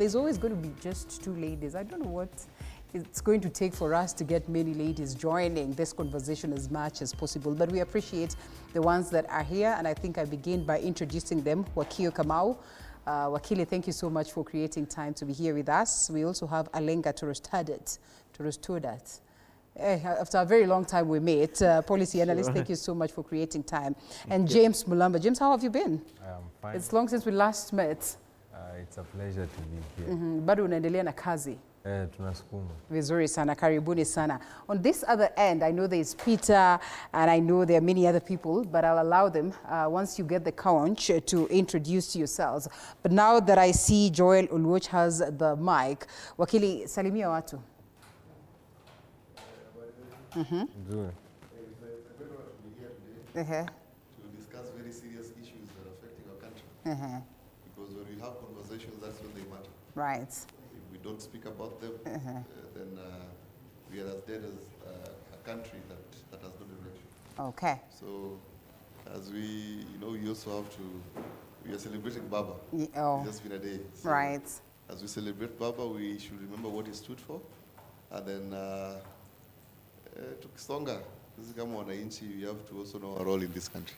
There's always going to be just two ladies. I don't know what it's going to take for us to get many ladies joining this conversation as much as possible. But we appreciate the ones that are here. And I think I begin by introducing them. Wakio Kamau. Wakili, thank you so much for creating time to be here with us. We also have Alenga Torostodat. After a very long time we met. Policy analyst, thank you so much for creating time. And James Mulamba. James, how have you been? I am fine. It's long since we last met. It's a pleasure to be here. Bado unaendelea na kazi? Tunasukuma. Vizuri sana, karibuni sana. On this other end, I know there's Peter and I know there are many other people, but I'll allow them, once you get the couch, to introduce yourselves. But now that I see Joel Uluoch has the mic, Wakili, salimia watu. Good. It's a good one to be here today to discuss very serious issues that are affecting our country. Because when we have conversations, that's when they matter. Right. If we don't speak about them, then we are as dead as a country that has no direction. Okay. So, as we, we also have to, we are celebrating Baba. It's just been a day. So right. As we celebrate Baba, we should remember what he stood for. And then, tukisonga, kama wananchi, you have to also know our role in this country.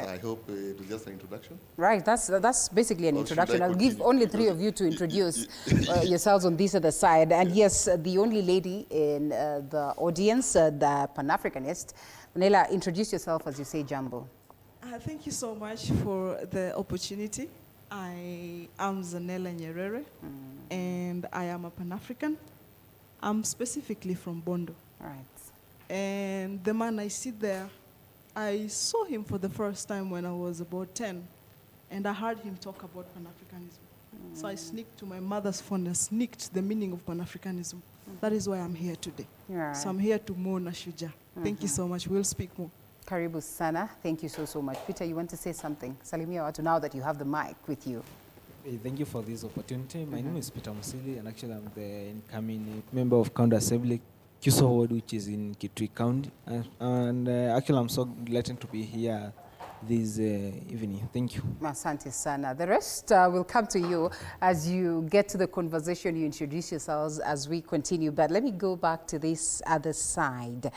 I hope it was just an introduction. Right, that's basically an introduction. I'll give only three of you to introduce yourselves on this other side. And yes, the only lady in the audience, the Pan-Africanist. Nela, introduce yourself as you say Jambo. Thank you so much for the opportunity. I am Zanella Nyerere, and I am a Pan-African. I'm specifically from Bondo. Right. And the man I see there, I saw him for the first time when I was about 10, and I heard him talk about Pan-Africanism. So I sneaked to my mother's phone and sneaked the meaning of Pan-Africanism. That is why I'm here today. Right. So I'm here to mourn Ashuja. Thank you so much. We'll speak more. Karibu sana. Thank you so much. Peter, you want to say something? Salimia watu now that you have the mic with you. Thank you for this opportunity. My name is Peter Musili, and actually I'm the incoming member of County Assembly, Kiso Ward, which is in Kitui County. And actually I'm so delighted to be here this evening. Thank you. Asante sana. The rest will come to you as you get to the conversation, you introduce yourselves as we continue. But let me go back to this other side.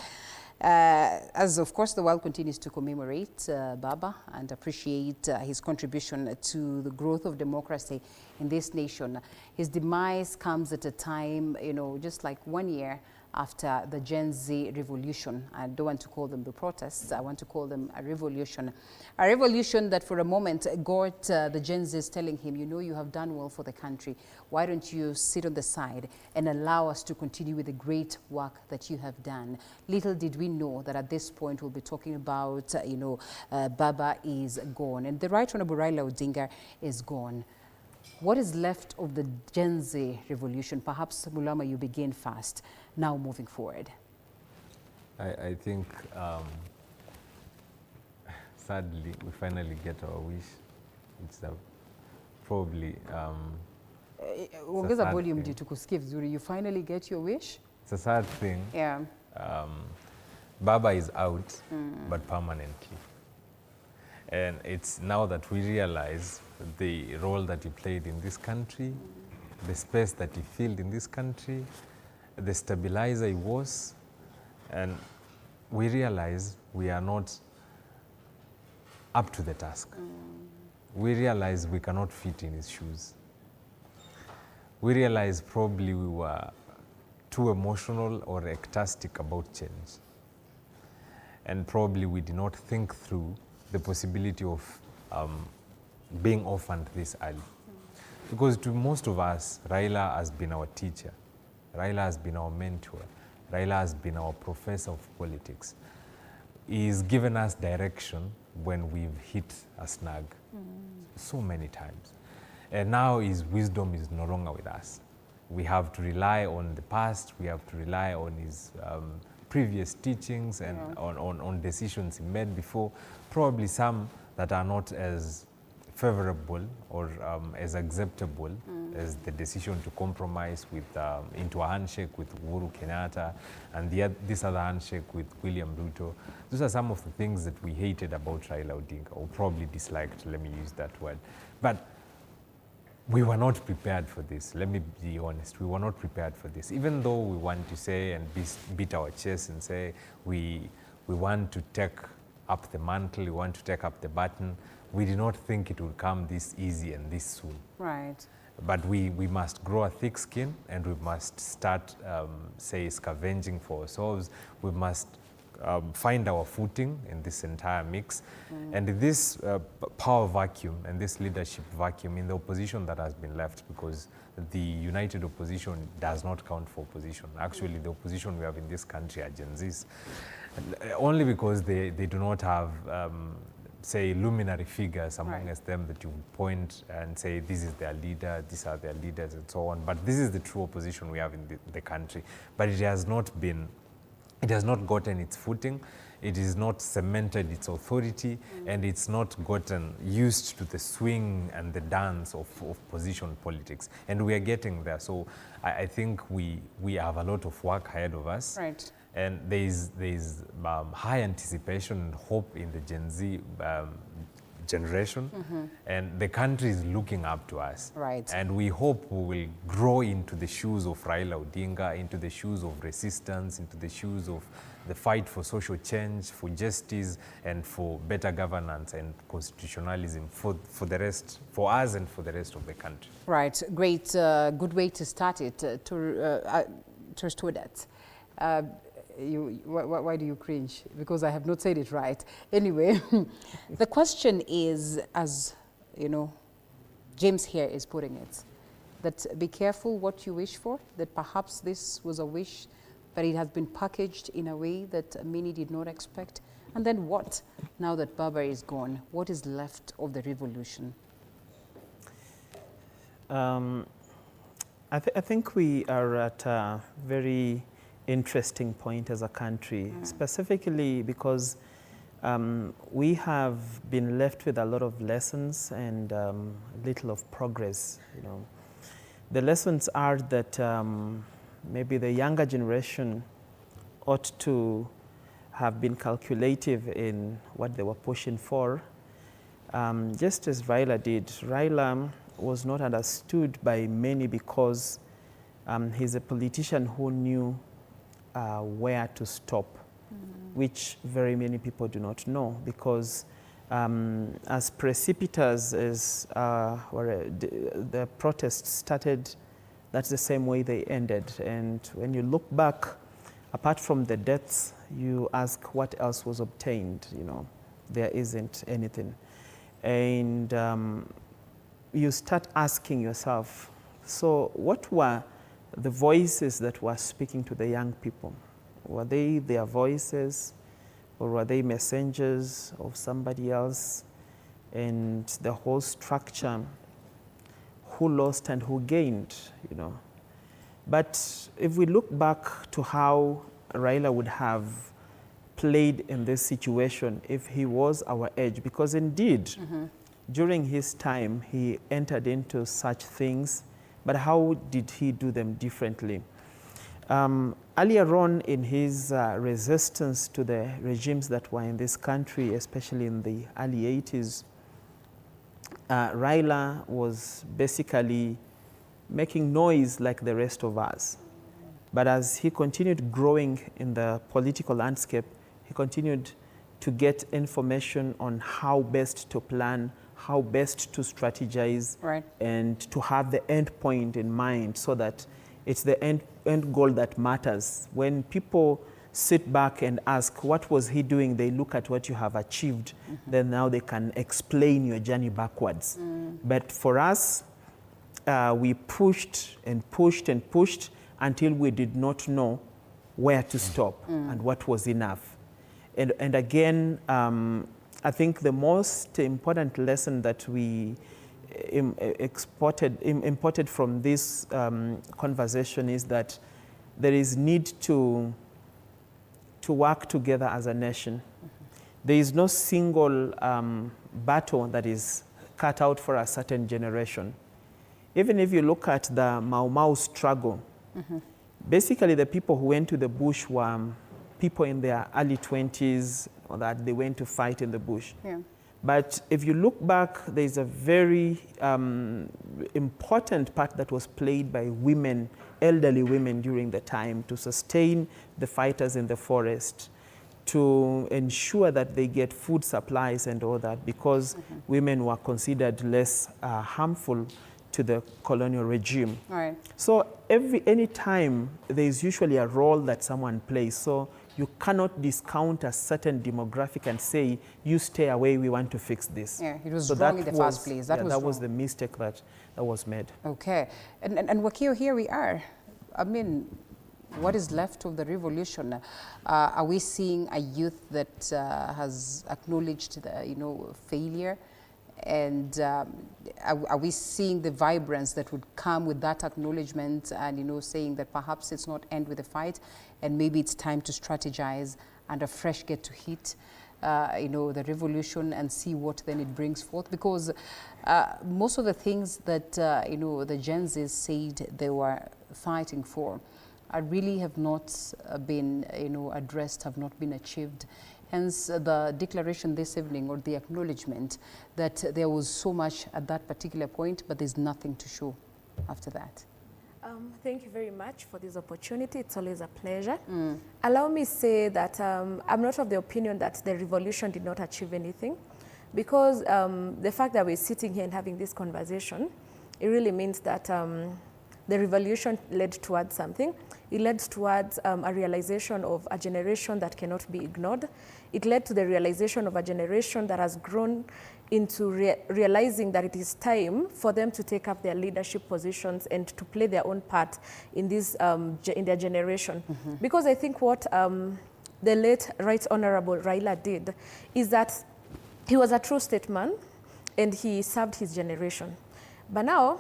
As of course the world continues to commemorate Baba and appreciate his contribution to the growth of democracy in this nation. His demise comes at a time, just like 1 year after the Gen Z revolution. I don't want to call them the protests, I want to call them a revolution. A revolution that for a moment got the Gen Zs telling him, you have done well for the country. Why don't you sit on the side and allow us to continue with the great work that you have done? Little did we know that at this point we'll be talking about, Baba is gone. And the Right Honorable Raila Odinga is gone. What is left of the Gen Z revolution? Perhaps, Mulama, you begin first, now moving forward. I think, sadly, we finally get our wish. It's probably... Ongeza volume due to kusikia vizuri. You finally get your wish? It's a sad thing. Yeah. Baba is out, but permanently. And it's now that we realize the role that he played in this country, the space that he filled in this country, the stabilizer he was, and we realize we are not up to the task. We realize we cannot fit in his shoes. We realize probably we were too emotional or ecstatic about change. And probably we did not think through the possibility of being orphaned this early. Because to most of us, Raila has been our teacher. Raila has been our mentor. Raila has been our professor of politics. He's given us direction when we've hit a snag so many times. And now his wisdom is no longer with us. We have to rely on the past, we have to rely on his previous teachings and on decisions he made before, probably some that are not as favorable or as acceptable as the decision to compromise with into a handshake with Uhuru Kenyatta and this other handshake with William Ruto. Those are some of the things that we hated about Raila Odinga, or probably disliked, let me use that word. But we were not prepared for this. Let me be honest. We were not prepared for this. Even though we want to say and beat our chest and say we want to take up the mantle, we want to take up the baton, we did not think it would come this easy and this soon. Right. But we must grow a thick skin, and we must start, say, scavenging for ourselves. We must find our footing in this entire mix. And this power vacuum and this leadership vacuum in the opposition that has been left, because the united opposition does not count for opposition. Actually, the opposition we have in this country are Gen Zs. Only because they do not have, say, luminary figures amongst them that you point and say, this is their leader, these are their leaders, and so on. But this is the true opposition we have in the country. But it has not gotten its footing, it is not cemented its authority, and it's not gotten used to the swing and the dance of position politics. And we are getting there. So I think we have a lot of work ahead of us. Right. And there is high anticipation and hope in the Gen Z generation, and the country is looking up to us. Right. And we hope we will grow into the shoes of Raila Odinga, into the shoes of resistance, into the shoes of the fight for social change, for justice, and for better governance and constitutionalism for the rest, for us and for the rest of the country. Right. Great. Good way to start it. To that. Why do you cringe? Because I have not said it right. Anyway, the question is, as you know, James here is putting it, that be careful what you wish for, that perhaps this was a wish, but it has been packaged in a way that many did not expect. And then what, now that Baba is gone, what is left of the revolution? I think we are at a very interesting point as a country, specifically because we have been left with a lot of lessons and little of progress. You know, the lessons are that maybe the younger generation ought to have been calculative in what they were pushing for, just as Raila did. Raila was not understood by many because he's a politician who knew where to stop, which very many people do not know, because as precipitous as the protests started, that's the same way they ended. And when you look back, apart from the deaths, you ask what else was obtained. You know, there isn't anything. And you start asking yourself, so what were the voices that were speaking to the young people? Were they their voices, or were they messengers of somebody else? And the whole structure, who lost and who gained, you know. But if we look back to how Raila would have played in this situation if he was our age, because indeed, during his time, he entered into such things, but how did he do them differently? Earlier on in his resistance to the regimes that were in this country, especially in the early 80s, Raila was basically making noise like the rest of us. But as he continued growing in the political landscape, he continued to get information on how best to plan, how best to strategize, and to have the end point in mind, so that it's the end goal that matters. When people sit back and ask, what was he doing? They look at what you have achieved. Then now they can explain your journey backwards. But for us, we pushed and pushed and pushed until we did not know where to stop and what was enough. And again, I think the most important lesson that we imported from this conversation is that there is need to work together as a nation. There is no single battle that is cut out for a certain generation. Even if you look at the Mau Mau struggle, basically the people who went to the bush were people in their early 20s, or that they went to fight in the bush. But if you look back, there's a very important part that was played by women, elderly women during the time, to sustain the fighters in the forest, to ensure that they get food supplies and all that, because women were considered less harmful to the colonial regime. Right. So any time there's usually a role that someone plays. So you cannot discount a certain demographic and say, you stay away, we want to fix this. Yeah, it was so wrong in the first place. That was the mistake that was made. Okay. And Wakio, here we are. I mean, what is left of the revolution? Are we seeing a youth that has acknowledged the, failure? And are we seeing the vibrance that would come with that acknowledgement and, saying that perhaps it's not end with a fight and maybe it's time to strategize and a fresh get to hit, the revolution and see what then it brings forth? Because most of the things that, the Gen Zs said they were fighting for really have not been, addressed, have not been achieved. Hence the declaration this evening, or the acknowledgement that there was so much at that particular point, but there's nothing to show after that. Thank you very much for this opportunity. It's always a pleasure. Allow me to say that I'm not of the opinion that the revolution did not achieve anything, because the fact that we're sitting here and having this conversation, it really means that the revolution led towards something. It led towards a realization of a generation that cannot be ignored. It led to the realization of a generation that has grown into realizing that it is time for them to take up their leadership positions and to play their own part in this in their generation. Because I think what the late Right Honorable Raila did is that he was a true statesman and he served his generation. But now,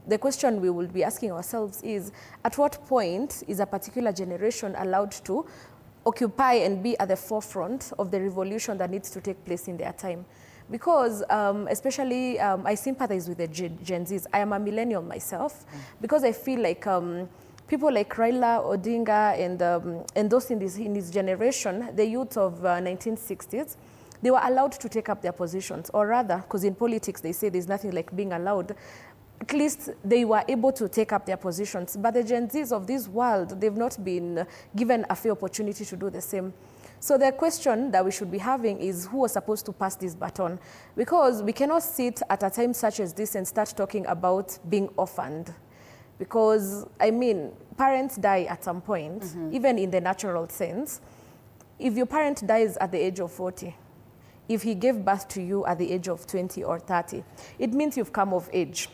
the question we will be asking ourselves is, at what point is a particular generation allowed to occupy and be at the forefront of the revolution that needs to take place in their time? Because especially I sympathize with the Gen Zs. I am a millennial myself, because I feel like people like Raila Odinga and those in his generation, the youth of 1960s, they were allowed to take up their positions, or rather, because in politics they say there's nothing like being allowed, at least they were able to take up their positions. But the Gen Zs of this world, they've not been given a fair opportunity to do the same. So the question that we should be having is, who was supposed to pass this baton? Because we cannot sit at a time such as this and start talking about being orphaned. Because, I mean, parents die at some point, even in the natural sense. If your parent dies at the age of 40, if he gave birth to you at the age of 20 or 30, it means you've come of age.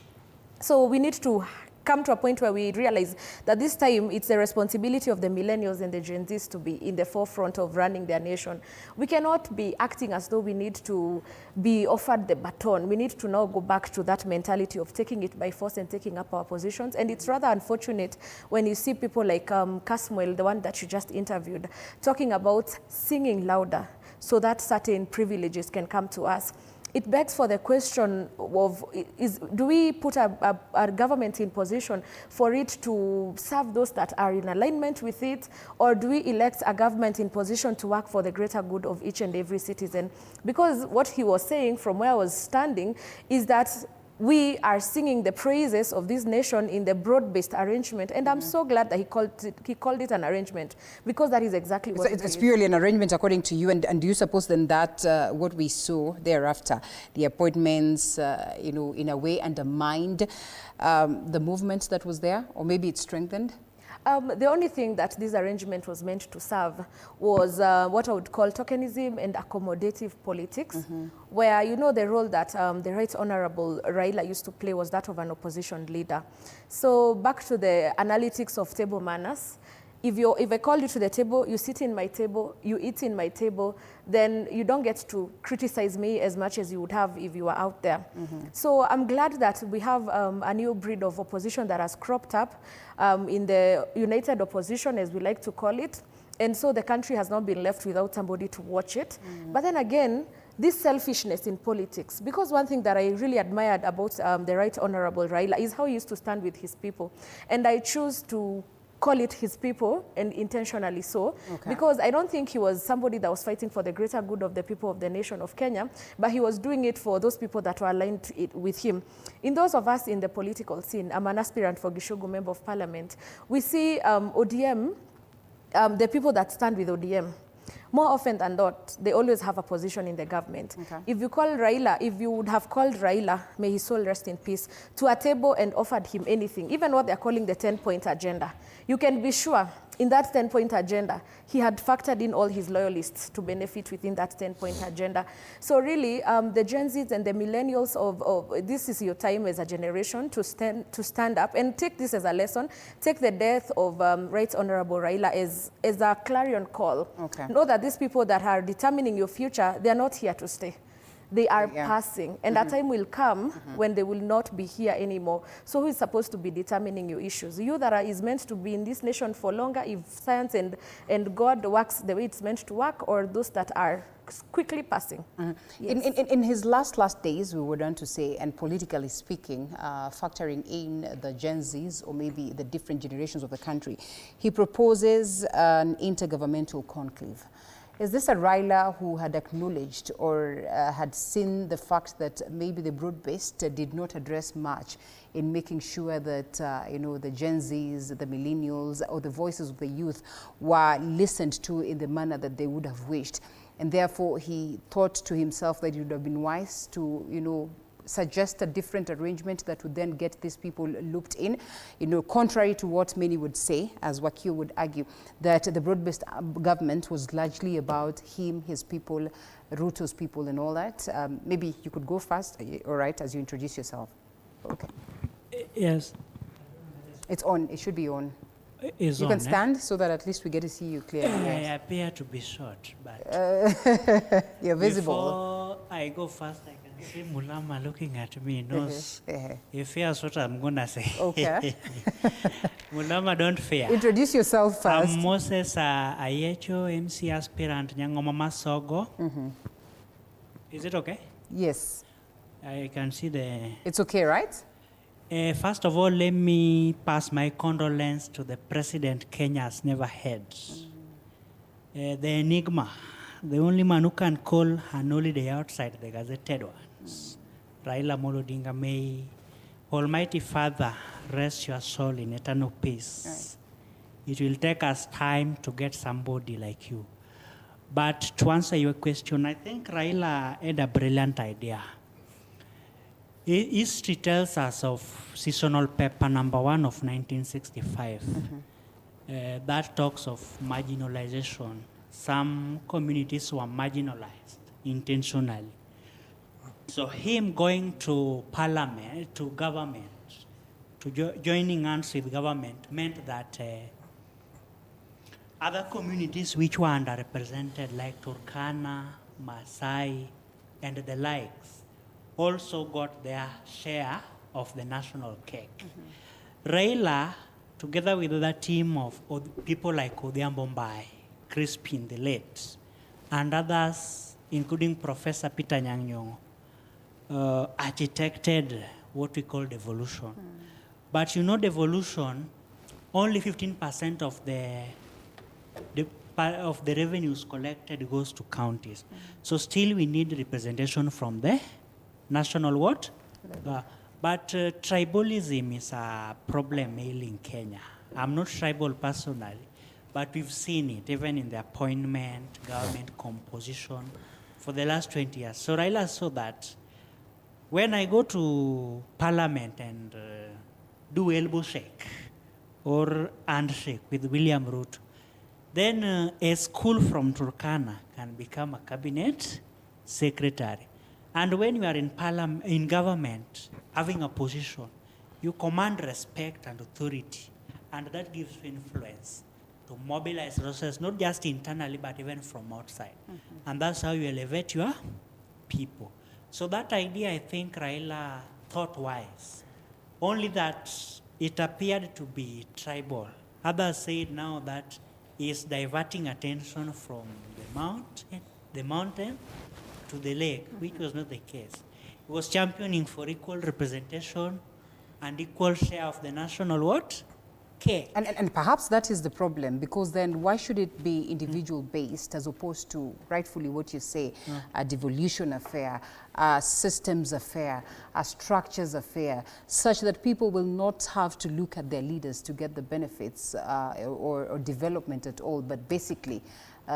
So we need to come to a point where we realize that this time it's the responsibility of the millennials and the Gen Zs to be in the forefront of running their nation. We cannot be acting as though we need to be offered the baton. We need to now go back to that mentality of taking it by force and taking up our positions. And it's rather unfortunate when you see people like Casmuel, the one that you just interviewed, talking about singing louder so that certain privileges can come to us. It begs for the question of, do we put a government in position for it to serve those that are in alignment with it, or do we elect a government in position to work for the greater good of each and every citizen? Because what he was saying from where I was standing is that we are singing the praises of this nation in the broad-based arrangement, and I'm so glad that he called it an arrangement, because that is exactly what it's purely an arrangement according to you. And do you suppose then that what we saw thereafter, the appointments, in a way undermined the movement that was there, or maybe it strengthened? The only thing that this arrangement was meant to serve was what I would call tokenism and accommodative politics, where the role that the Right Honorable Raila used to play was that of an opposition leader. So back to the analytics of table manners, if I call you to the table, you sit in my table, you eat in my table, then you don't get to criticize me as much as you would have if you were out there. So I'm glad that we have a new breed of opposition that has cropped up in the united opposition, as we like to call it. And so the country has not been left without somebody to watch it. But then again, this selfishness in politics, because one thing that I really admired about the Right Honorable Raila is how he used to stand with his people. And I choose to call it his people, and intentionally so, Okay. because I don't think he was somebody that was fighting for the greater good of the people of the nation of Kenya, but he was doing it for those people that were aligned with him. In those of us in the political scene, I'm an aspirant for Gishugu Member of Parliament, we see ODM, the people that stand with ODM, more often than not, they always have a position in the government. Okay. If you call Raila, if you would have called Raila, may his soul rest in peace, to a table and offered him anything, even what they're calling the 10-point agenda, you can be sure in that 10-point agenda, he had factored in all his loyalists to benefit within that 10-point agenda. So really, the Gen Zs and the millennials of this is your time as a generation to stand up and take this as a lesson. Take the death of Right Honorable Raila as a clarion call. Okay. Know that these people that are determining your future, they are not here to stay. They are passing, and that time will come when they will not be here anymore. So who is supposed to be determining your issues? You that is meant to be in this nation for longer, if science and God works the way it's meant to work, or those that are quickly passing. Yes. In his last days, we would want to say, and politically speaking, factoring in the Gen Zs or maybe the different generations of the country, he proposes an intergovernmental conclave. Is this a Raila who had acknowledged or had seen the fact that maybe the broad-based did not address much in making sure that the Gen Zs, the millennials, or the voices of the youth were listened to in the manner that they would have wished, and therefore he thought to himself that it would have been wise to suggest a different arrangement that would then get these people looped in, contrary to what many would say, as Wakio would argue, that the broad-based government was largely about him, his people, Ruto's people and all that. Maybe you could go first, all right, as you introduce yourself. Okay. Yes. It's on, it should be on. Is you on, can stand so that at least we get to see you clearly. I Yes. appear to be short, but You're visible. before I go first, I can see Mulama looking at me, knows he fears what I'm going to say. Okay. Mulama, don't fear. Introduce yourself first. I'm Moses Ayecho, MC aspirant Nyangomama Sogo. Is it okay? Yes. I can see the... It's okay, right? First of all, let me pass my condolence to the president Kenya has never had. The enigma, the only man who can call an holiday outside the gazetted ones. Raila Odinga, may Almighty Father rest your soul in eternal peace. Right. It will take us time to get somebody like you. But to answer your question, I think Raila had a brilliant idea. History tells us of seasonal paper number 1 of 1965. That talks of marginalization. Some communities were marginalized intentionally. So him going to parliament, to government, joining hands with government meant that other communities which were underrepresented, like Turkana, Maasai, and the likes, also got their share of the national cake. Raila, together with the team of people like Odhiambo Mbai, Crispin the late, and others, including Professor Peter Nyang'nyong'o, architected what we call devolution. But devolution, only 15% of the revenues collected goes to counties. So still we need representation from the national what? But tribalism is a problem in Kenya. I'm not tribal personally, but we've seen it even in the appointment, government composition for the last 20 years. So Raila saw that when I go to parliament and do elbow shake or handshake with William Ruto, then a school from Turkana can become a cabinet secretary. And when you are in government, having a position, you command respect and authority, and that gives you influence to mobilize resources, not just internally, but even from outside. And that's how you elevate your people. So that idea, I think Raila thought wise. Only that it appeared to be tribal. Others said now that he is diverting attention from the mountain to the lake, which was not the case. He was championing for equal representation and equal share of the national what? care. And perhaps that is the problem, because then why should it be individual based as opposed to rightfully what you say, a devolution affair, a systems affair, a structures affair, such that people will not have to look at their leaders to get the benefits or development at all, but basically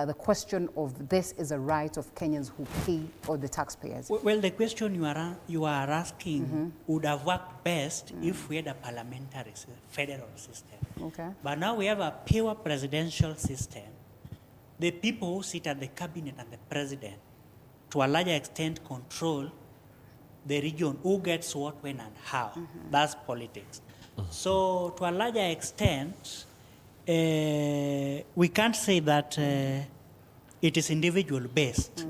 the question of this is a right of Kenyans who pay, or the taxpayers. Well, the question you are asking would have worked best if we had a parliamentary federal system. Okay. But now we have a pure presidential system. The people who sit at the cabinet and the president, to a larger extent, control the region, who gets what, when, and how. That's politics. So to a larger extent, we can't say that it is individual based.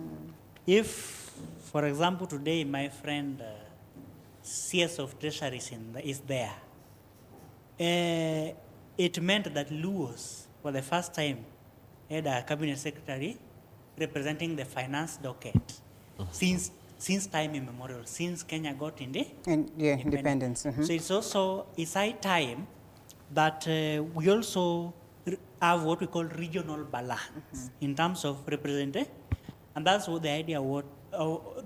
If, for example, today my friend CS of Treasury is there, it meant that Luos, for the first time, had a cabinet secretary representing the finance docket since time immemorial, since Kenya got independence. So it's high time that we also have what we call regional balance in terms of representation, and that's what the idea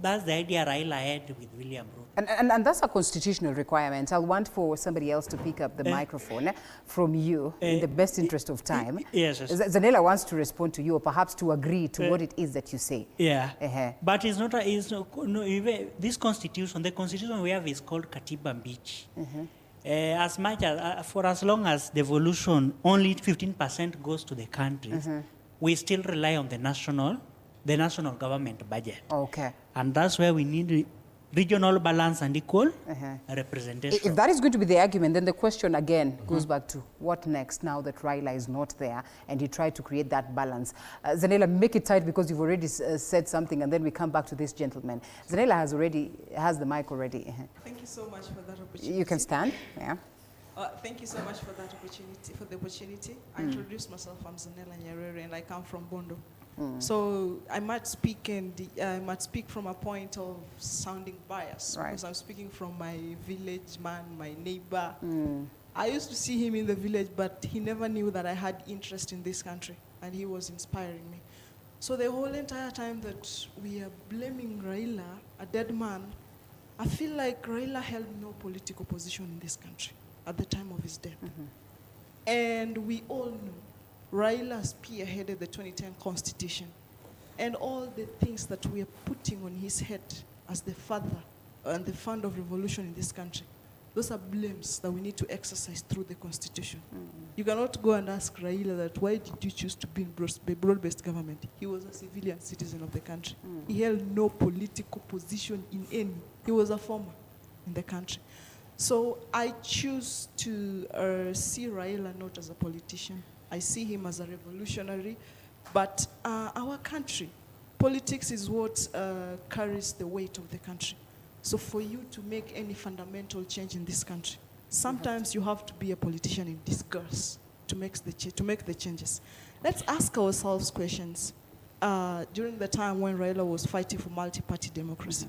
that's the idea Raila had with William Ruto. And that's a constitutional requirement. I'll want for somebody else to pick up the microphone from you in the best interest of time. Yes. Zanella wants to respond to you, or perhaps to agree to what it is that you say. Yeah. But it's not. This constitution, the constitution we have is called Katiba Mbichi. As much as for as long as devolution only 15% goes to the countries, we still rely on the national government budget. Okay. And that's where we need regional balance and equal representation. If that is going to be the argument, then the question again goes back to what next now that Raila is not there and he tried to create that balance. Zanella, make it tight because you've already said something, and then we come back to this gentleman. Zanella has the mic already. Thank you so much for that opportunity. You can stand. Yeah. Thank you so much for that opportunity. I introduce myself. I'm Zanella Nyerere, and I come from Bondo. So I might speak from a point of sounding biased, because I'm speaking from my village man, my neighbor. I used to see him in the village, but he never knew that I had interest in this country, and he was inspiring me. So the whole entire time that we are blaming Raila, a dead man, I feel like Raila held no political position in this country at the time of his death. And we all know Raila spearheaded the 2010 Constitution, and all the things that we are putting on his head as the father and the founder of revolution in this country, those are blames that we need to exercise through the Constitution. You cannot go and ask Raila that, why did you choose to be in broad-based government? He was a civilian citizen of the country. He held no political position in any. He was a farmer in the country. So I choose to see Raila not as a politician. I see him as a revolutionary, but our country, politics is what carries the weight of the country. So for you to make any fundamental change in this country, sometimes you have to be a politician in disguise to make the changes. Let's ask ourselves questions. During the time when Raila was fighting for multi-party democracy,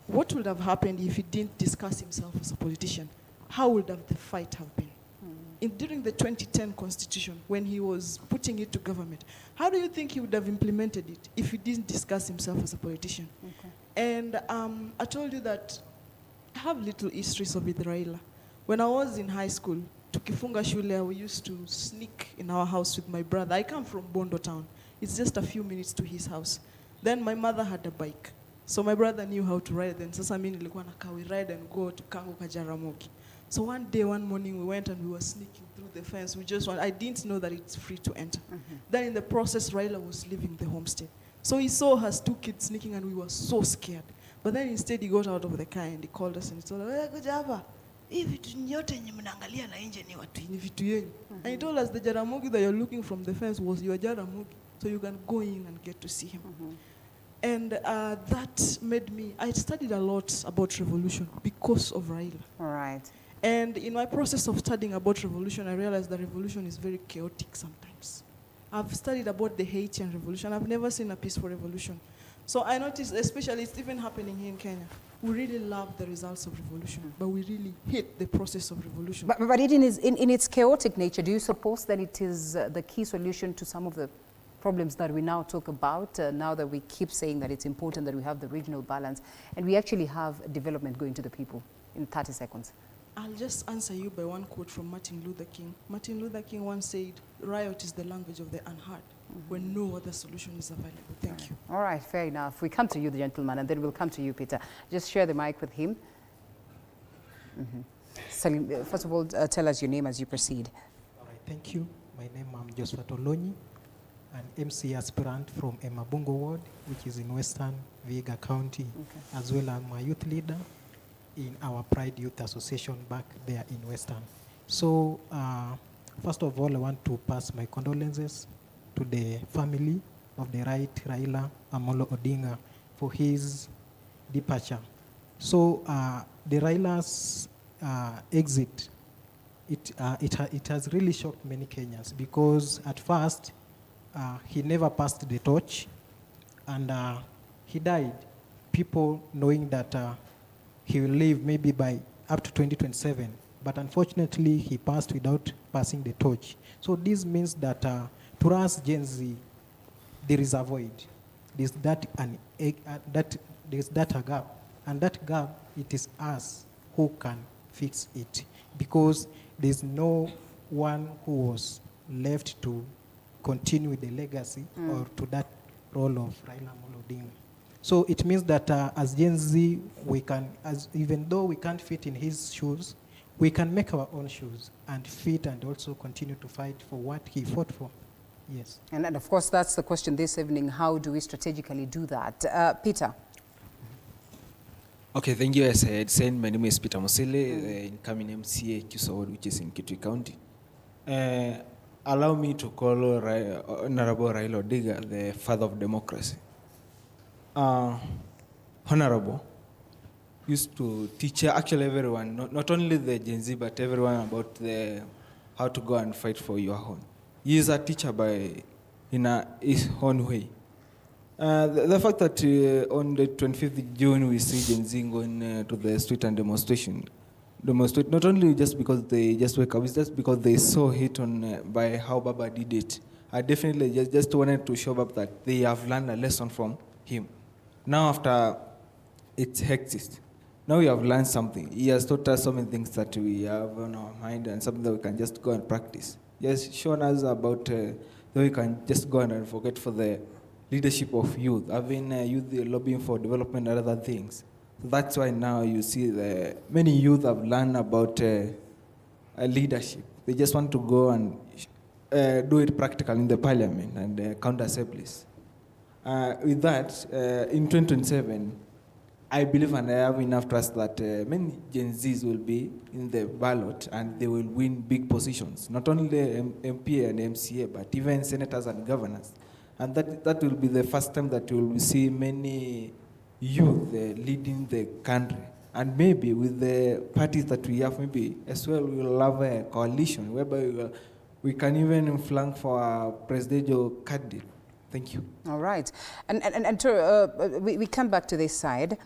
what would have happened if he didn't discuss himself as a politician? How would the fight have been? During the 2010 Constitution, when he was putting it to government, how do you think he would have implemented it if he didn't discuss himself as a politician? And I told you that I have little histories of with Raila. When I was in high school, tukifunga shule, we used to sneak in our house with my brother. I come from Bondo town. It's just a few minutes to his house. Then my mother had a bike. So my brother knew how to ride. Then sasa mimi nilikuwa nakaa, we ride and go to Kango Kajaramogi. So one morning we went and we were sneaking through the fence. I didn't know that it's free to enter. Then in the process, Raila was leaving the homestead. So he saw us 2 kids sneaking, and we were so scared. But then instead he got out of the car and he called us and he told us, "Hey, kuja hapa. Hii vitu nyote yenye mnaangalia na nje ni watu, ni vitu yenyu." And he told us the Jaramogi that you're looking from the fence was your Jaramogi. So you can go in and get to see him. And that made me, I studied a lot about revolution because of Raila. All right. And in my process of studying about revolution, I realized that revolution is very chaotic sometimes. I've studied about the Haitian revolution. I've never seen a peaceful revolution. So I noticed, especially it's even happening here in Kenya. we really love the results of revolution, but we really hate the process of revolution. But in its chaotic nature, do you suppose that it is the key solution to some of the problems that we now talk about, now that we keep saying that it's important that we have the regional balance and we actually have development going to the people? In 30 seconds. I'll just answer you by one quote from Martin Luther King. Martin Luther King once said, riot is the language of the unheard, when no other solution is available. Thank you. All right, fair enough. We come to you, the gentleman, and then we'll come to you, Peter. Just share the mic with him. Salim, first of all, tell us your name as you proceed. All right, thank you. My name is Joshua Tolonyi, an MC aspirant from Emabungo Ward, which is in Western Vihiga County, as well as my youth leader in our Pride Youth Association back there in Western. So, first of all, I want to pass my condolences to the family of the right Raila Odinga for his departure. So, the Raila's exit, it has really shocked many Kenyans because at first, he never passed the torch and he died. People knowing that he will live maybe by up to 2027, but unfortunately he passed without passing the torch. So this means that to us Gen Z, there is a void. There's that a gap, and that gap, it is us who can fix it because there's no one who was left to continue with the legacy or to that role of Raila Odinga. So it means that as Gen Z, we can, even though we can't fit in his shoes, we can make our own shoes and fit and also continue to fight for what he fought for. Yes. And of course, that's the question this evening. How do we strategically do that? Peter. Okay, thank you. As I had said, my name is Peter Musile, the incoming MCA Kyusa Ward, which is in Kitui County. Allow me to call Honorable Raila Odinga the father of democracy. Honorable used to teach actually everyone, not only the Gen Z, but everyone about how to go and fight for your own. He is a teacher in his own way. The fact that on the 25th June we see Gen Z going to the street and demonstrate, not only just because they just wake up, it's just because they saw it by how Baba did it. I definitely just wanted to show up that they have learned a lesson from him. Now after it's hectic, now we have learned something. He has taught us so many things that we have on our mind and something that we can just go and practice. He has shown us about that we can just go and forget for the leadership of youth, having youth lobbying for development and other things. So that's why now you see many youth have learned about leadership. They just want to go and do it practical in the parliament and county assemblies. With that, in 2027, I believe and I have enough trust that many Gen Zs will be in the ballot and they will win big positions, not only the MP and MCA, but even senators and governors. And that will be the first time that you will see many youth leading the country. And maybe with the parties that we have, maybe as well we will have a coalition whereby we can even flank for a presidential candidate. Thank you. All right. And we come back to this side.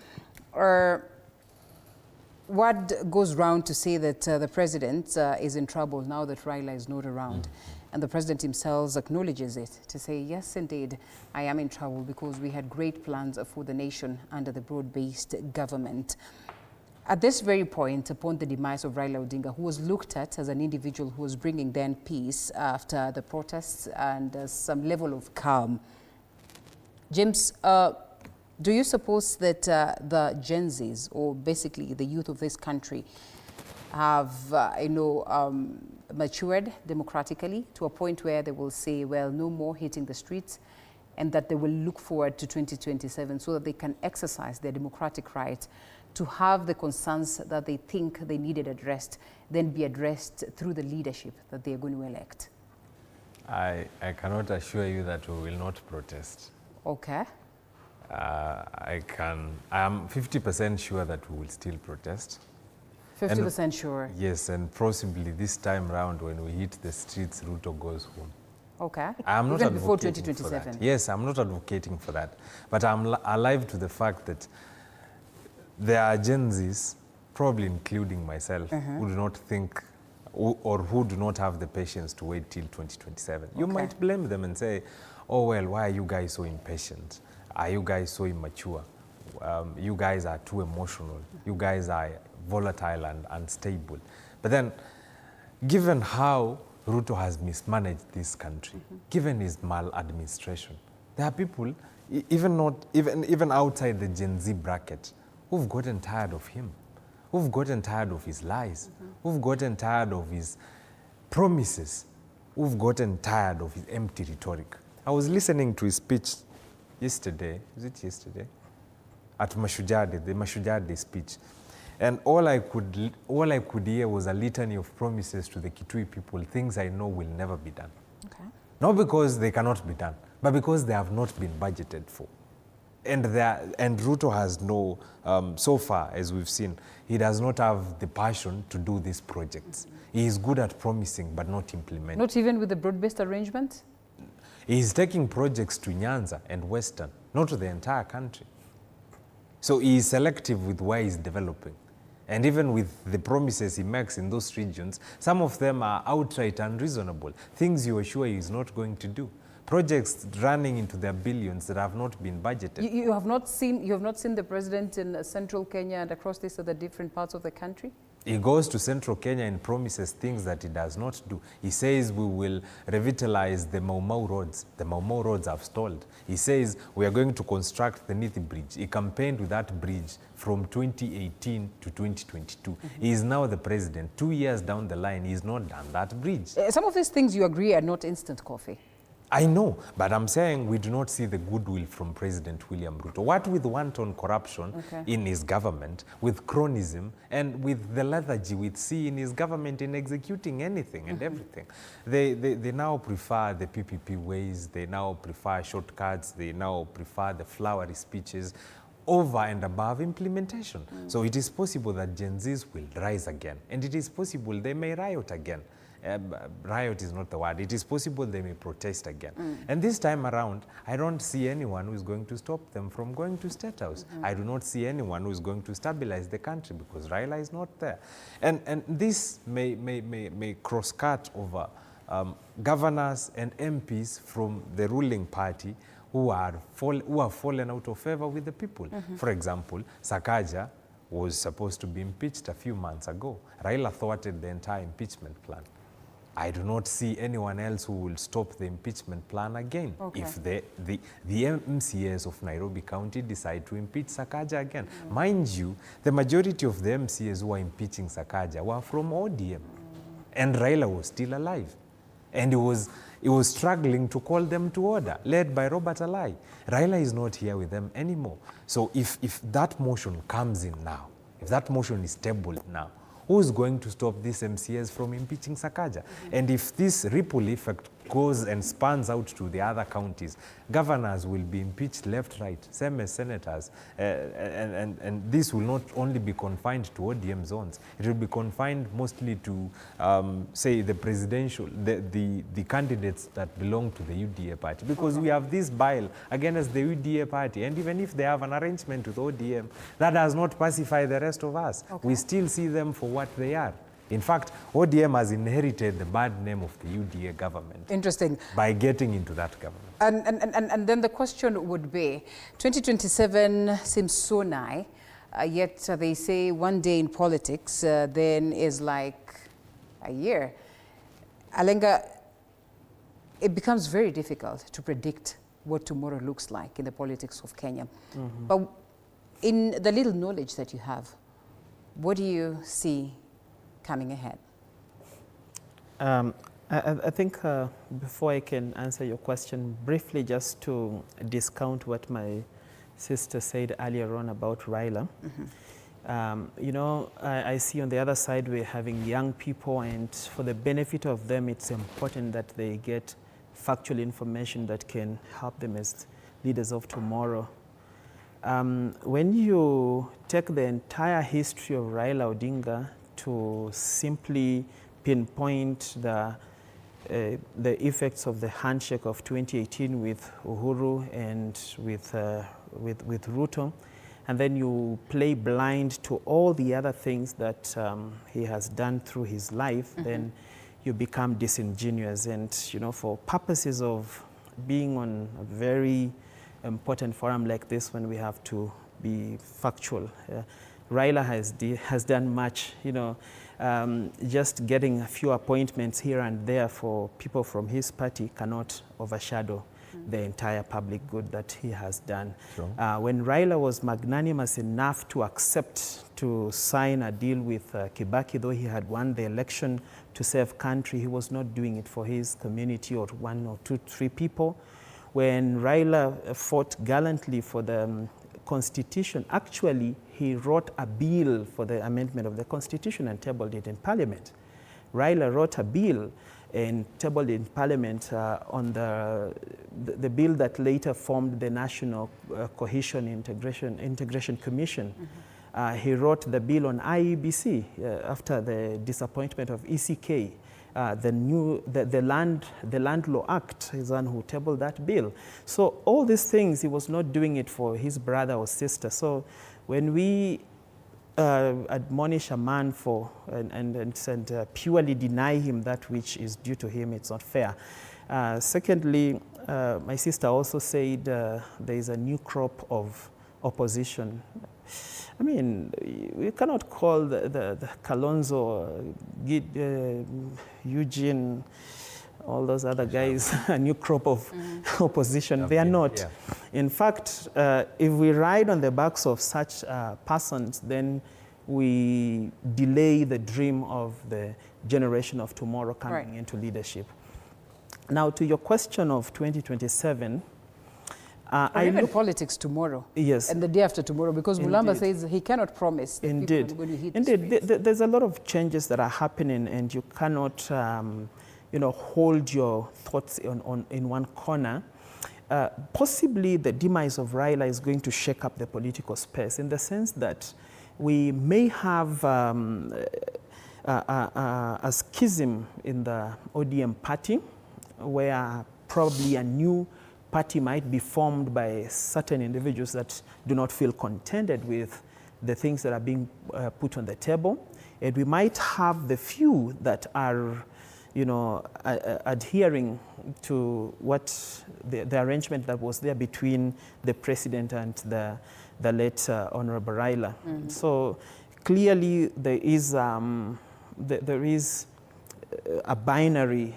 What goes round to say that the president is in trouble now that Raila is not around? And the president himself acknowledges it to say, yes, indeed, I am in trouble because we had great plans for the nation under the broad-based government. At this very point, upon the demise of Raila Odinga, who was looked at as an individual who was bringing then peace after the protests and some level of calm, James, do you suppose that the Gen Zs, or basically the youth of this country, have matured democratically to a point where they will say, well, no more hitting the streets, and that they will look forward to 2027 so that they can exercise their democratic right to have the concerns that they think they needed addressed, then be addressed through the leadership that they are going to elect? I cannot assure you that we will not protest. Okay. I am 50% sure that we will still protest. 50% sure? Yes, and possibly this time round when we hit the streets, Ruto goes home. Okay. I am not even before advocating 2027? Yes, I'm not advocating for that. But I'm alive to the fact that there are Gen Zs, probably including myself, who do not think or who do not have the patience to wait till 2027. You might blame them and say, oh, well, why are you guys so impatient? Are you guys so immature? You guys are too emotional. You guys are volatile and unstable. But then, given how Ruto has mismanaged this country, given his maladministration, there are people, even outside the Gen Z bracket, who've gotten tired of him, who've gotten tired of his lies, who've gotten tired of his promises, who've gotten tired of his empty rhetoric. I was listening to his speech yesterday, at Mashujaa Day, the Mashujaa Day speech. And all I could hear was a litany of promises to the Kitui people, things I know will never be done. Okay. Not because they cannot be done, but because they have not been budgeted for. And Ruto has no, so far as we've seen, he does not have the passion to do these projects. He is good at promising but not implementing. Not even with the broad-based arrangement? He is taking projects to Nyanza and Western, not to the entire country. So he is selective with where he's developing. And even with the promises he makes in those regions, some of them are outright unreasonable, things you are sure he's not going to do. Projects running into their billions that have not been budgeted. You have not seen the president in central Kenya and across these other different parts of the country? He goes to central Kenya and promises things that he does not do. He says we will revitalize the Mau Mau roads. The Mau Mau roads have stalled. He says we are going to construct the Nithi Bridge. He campaigned with that bridge from 2018 to 2022. He is now the president. 2 years down the line, he has not done that bridge. Some of these things you agree are not instant coffee. I know, but I'm saying we do not see the goodwill from President William Ruto. What with wanton corruption in his government, with cronyism, and with the lethargy we see in his government in executing anything and everything. They now prefer the PPP ways, they now prefer shortcuts, they now prefer the flowery speeches over and above implementation. So it is possible that Gen Zs will rise again, and it is possible they may riot again. Riot is not the word. It is possible they may protest again. And this time around, I don't see anyone who is going to stop them from going to State House. I do not see anyone who is going to stabilize the country because Raila is not there. And this may cross-cut over governors and MPs from the ruling party who have fallen out of favor with the people. For example, Sakaja was supposed to be impeached a few months ago. Raila thwarted the entire impeachment plan. I do not see anyone else who will stop the impeachment plan again if the MCAs of Nairobi County decide to impeach Sakaja again. Mind you, the majority of the MCAs who are impeaching Sakaja were from ODM, and Raila was still alive. And he was struggling to call them to order, led by Robert Alai. Raila is not here with them anymore. So if that motion comes in now, if that motion is tabled now, who is going to stop these MCAs from impeaching Sakaja? And if this ripple effect goes and spans out to the other counties, governors will be impeached left, right, same as senators. And this will not only be confined to ODM zones, it will be confined mostly to, say, the presidential, the candidates that belong to the UDA party. Because we have this bile against the UDA party. And even if they have an arrangement with ODM, that does not pacify the rest of us. We still see them for what they are. In fact, ODM has inherited the bad name of the UDA government. Interesting. By getting into that government. And then the question would be, 2027 seems so nigh, yet they say one day in politics then is like a year. Alenga, it becomes very difficult to predict what tomorrow looks like in the politics of Kenya. But in the little knowledge that you have, what do you see coming ahead? I think before I can answer your question, briefly just to discount what my sister said earlier on about Raila. You know, I see on the other side we're having young people, and for the benefit of them, it's important that they get factual information that can help them as leaders of tomorrow. When you take the entire history of Raila Odinga to simply pinpoint the effects of the handshake of 2018 with Uhuru and with Ruto, and then you play blind to all the other things that he has done through his life, then you become disingenuous. And, you know, for purposes of being on a very important forum like this, when we have to be factual, Raila has done much, you know, just getting a few appointments here and there for people from his party cannot overshadow the entire public good that he has done. Sure. When Raila was magnanimous enough to accept to sign a deal with Kibaki, though he had won the election to save country, he was not doing it for his community or 1 or 2, 3 people. When Raila fought gallantly for the Constitution, actually he wrote a bill for the amendment of the Constitution and tabled it in Parliament. Raila wrote a bill and tabled in Parliament on the bill that later formed the National Cohesion Integration Commission. He wrote the bill on IEBC after the disappointment of ECK. The Land Law Act is one who tabled that bill. So all these things, he was not doing it for his brother or sister. So when we admonish a man for and purely deny him that which is due to him, it's not fair. Secondly, my sister also said there is a new crop of opposition. I mean, we cannot call the Kalonzo, Eugene, all those other guys a new crop of opposition. They are not. Yeah. In fact, if we ride on the backs of such persons, then we delay the dream of the generation of tomorrow coming into leadership. Now, to your question of 2027, even politics tomorrow. Yes. And the day after tomorrow, because Mulamba says he cannot promise that people are going to hit Indeed. There's a lot of changes that are happening, and you cannot you know, hold your thoughts in one corner. Possibly the demise of Raila is going to shake up the political space in the sense that we may have a schism in the ODM party, where probably a new party might be formed by certain individuals that do not feel contented with the things that are being put on the table. And we might have the few that are, you know, adhering to what the arrangement that was there between the president and the late Honorable Raila. So clearly there is a binary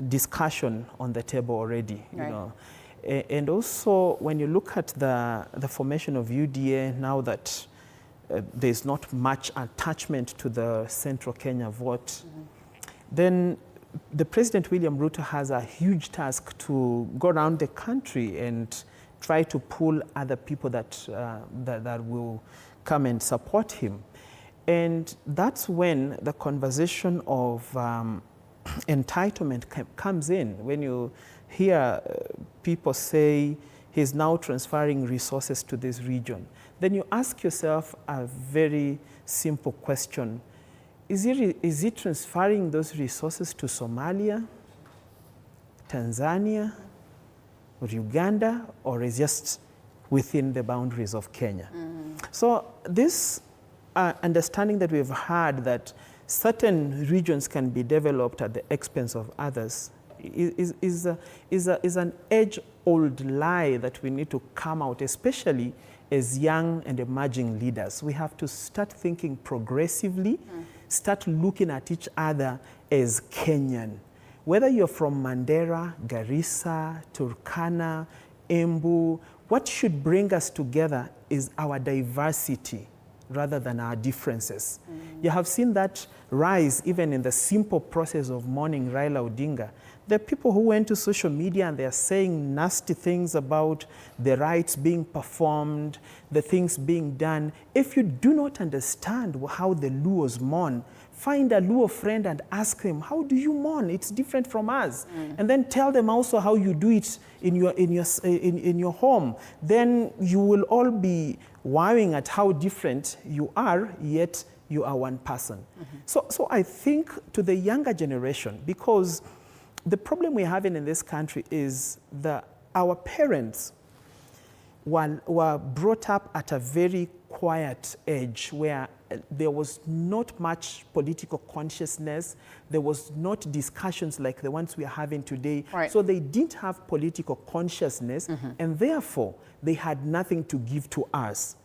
discussion on the table already, you know. And also when you look at the formation of UDA, now that there's not much attachment to the Central Kenya vote, then the President William Ruto has a huge task to go around the country and try to pull other people that will come and support him. And that's when the conversation of entitlement comes in. When you hear people say he's now transferring resources to this region, then you ask yourself a very simple question. Is he transferring those resources to Somalia, Tanzania, or Uganda, or is just within the boundaries of Kenya? So this understanding that we've had that certain regions can be developed at the expense of others is an age-old lie that we need to come out, especially as young and emerging leaders. We have to start thinking progressively, start looking at each other as Kenyan. Whether you're from Mandera, Garissa, Turkana, Embu, what should bring us together is our diversity rather than our differences. You have seen that rise even in the simple process of mourning Raila Odinga. There are people who went to social media and they are saying nasty things about the rites being performed, the things being done. If you do not understand how the Luos mourn, find a Luo friend and ask them, how do you mourn? It's different from us. And then tell them also how you do it in your home. Then you will all be wowing at how different you are, yet you are one person. So I think to the younger generation, because the problem we're having in this country is that our parents, were brought up at a very quiet age where there was not much political consciousness. There was not discussions like the ones we are having today. Right. So they didn't have political consciousness, and therefore they had nothing to give to us.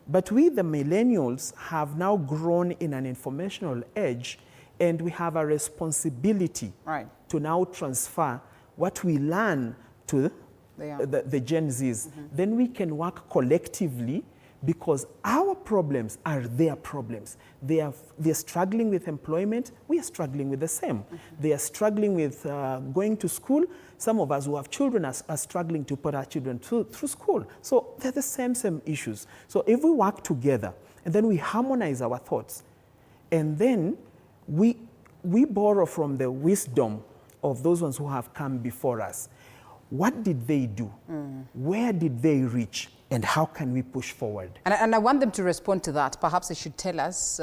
But we, the millennials, have now grown in an informational age, and we have a responsibility Right. to now transfer what we learn to the Gen Zs. Then we can work collectively, because our problems are their problems. They're struggling with employment. We are struggling with the same. They are struggling with going to school. Some of us who have children are struggling to put our children through school. So they're the same issues. So if we work together and then we harmonize our thoughts, and then we borrow from the wisdom of those ones who have come before us. What did they do? Where did they reach? And how can we push forward? And I want them to respond to that. Perhaps they should tell us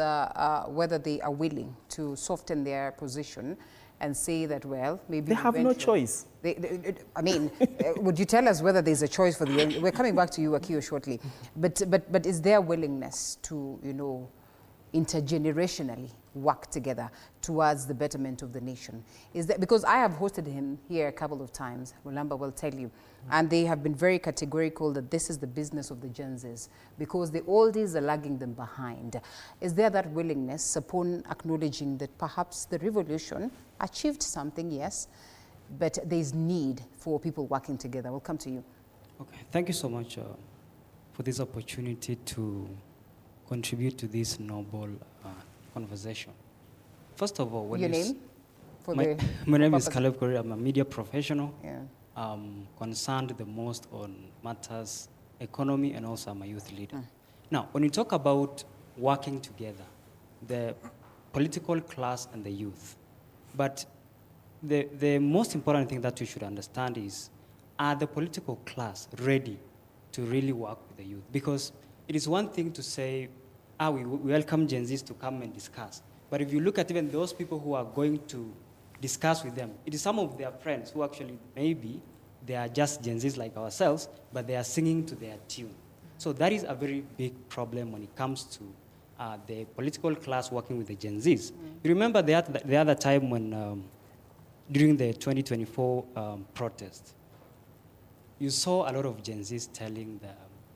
whether they are willing to soften their position and say that, well, maybe they have no choice. I mean, would you tell us whether there's a choice for the young? We're coming back to you, Akio, shortly. But is there willingness to, intergenerationally work together towards the betterment of the nation? Is that, because I have hosted him here a couple of times, Mulamba will tell you, and they have been very categorical that this is the business of the Gen Zs, because the oldies are lagging them behind. Is there that willingness, upon acknowledging that perhaps the revolution achieved something, yes, but there's need for people working together? We'll come to you. Okay, thank you so much for this opportunity to contribute to this noble conversation. First of all, Your name? My name is Caleb Correa. I'm a media professional. Yeah. Concerned the most on matters economy, and also I'm a youth leader. Now, when you talk about working together, the political class and the youth, but the most important thing that you should understand is, are the political class ready to really work with the youth? Because it is one thing to say, we welcome Gen Zs to come and discuss. But if you look at even those people who are going to discuss with them, it is some of their friends who actually maybe they are just Gen Zs like ourselves, but they are singing to their tune. So that is a very big problem when it comes to the political class working with the Gen Zs. You remember the other time when, during the 2024 protest, you saw a lot of Gen Zs telling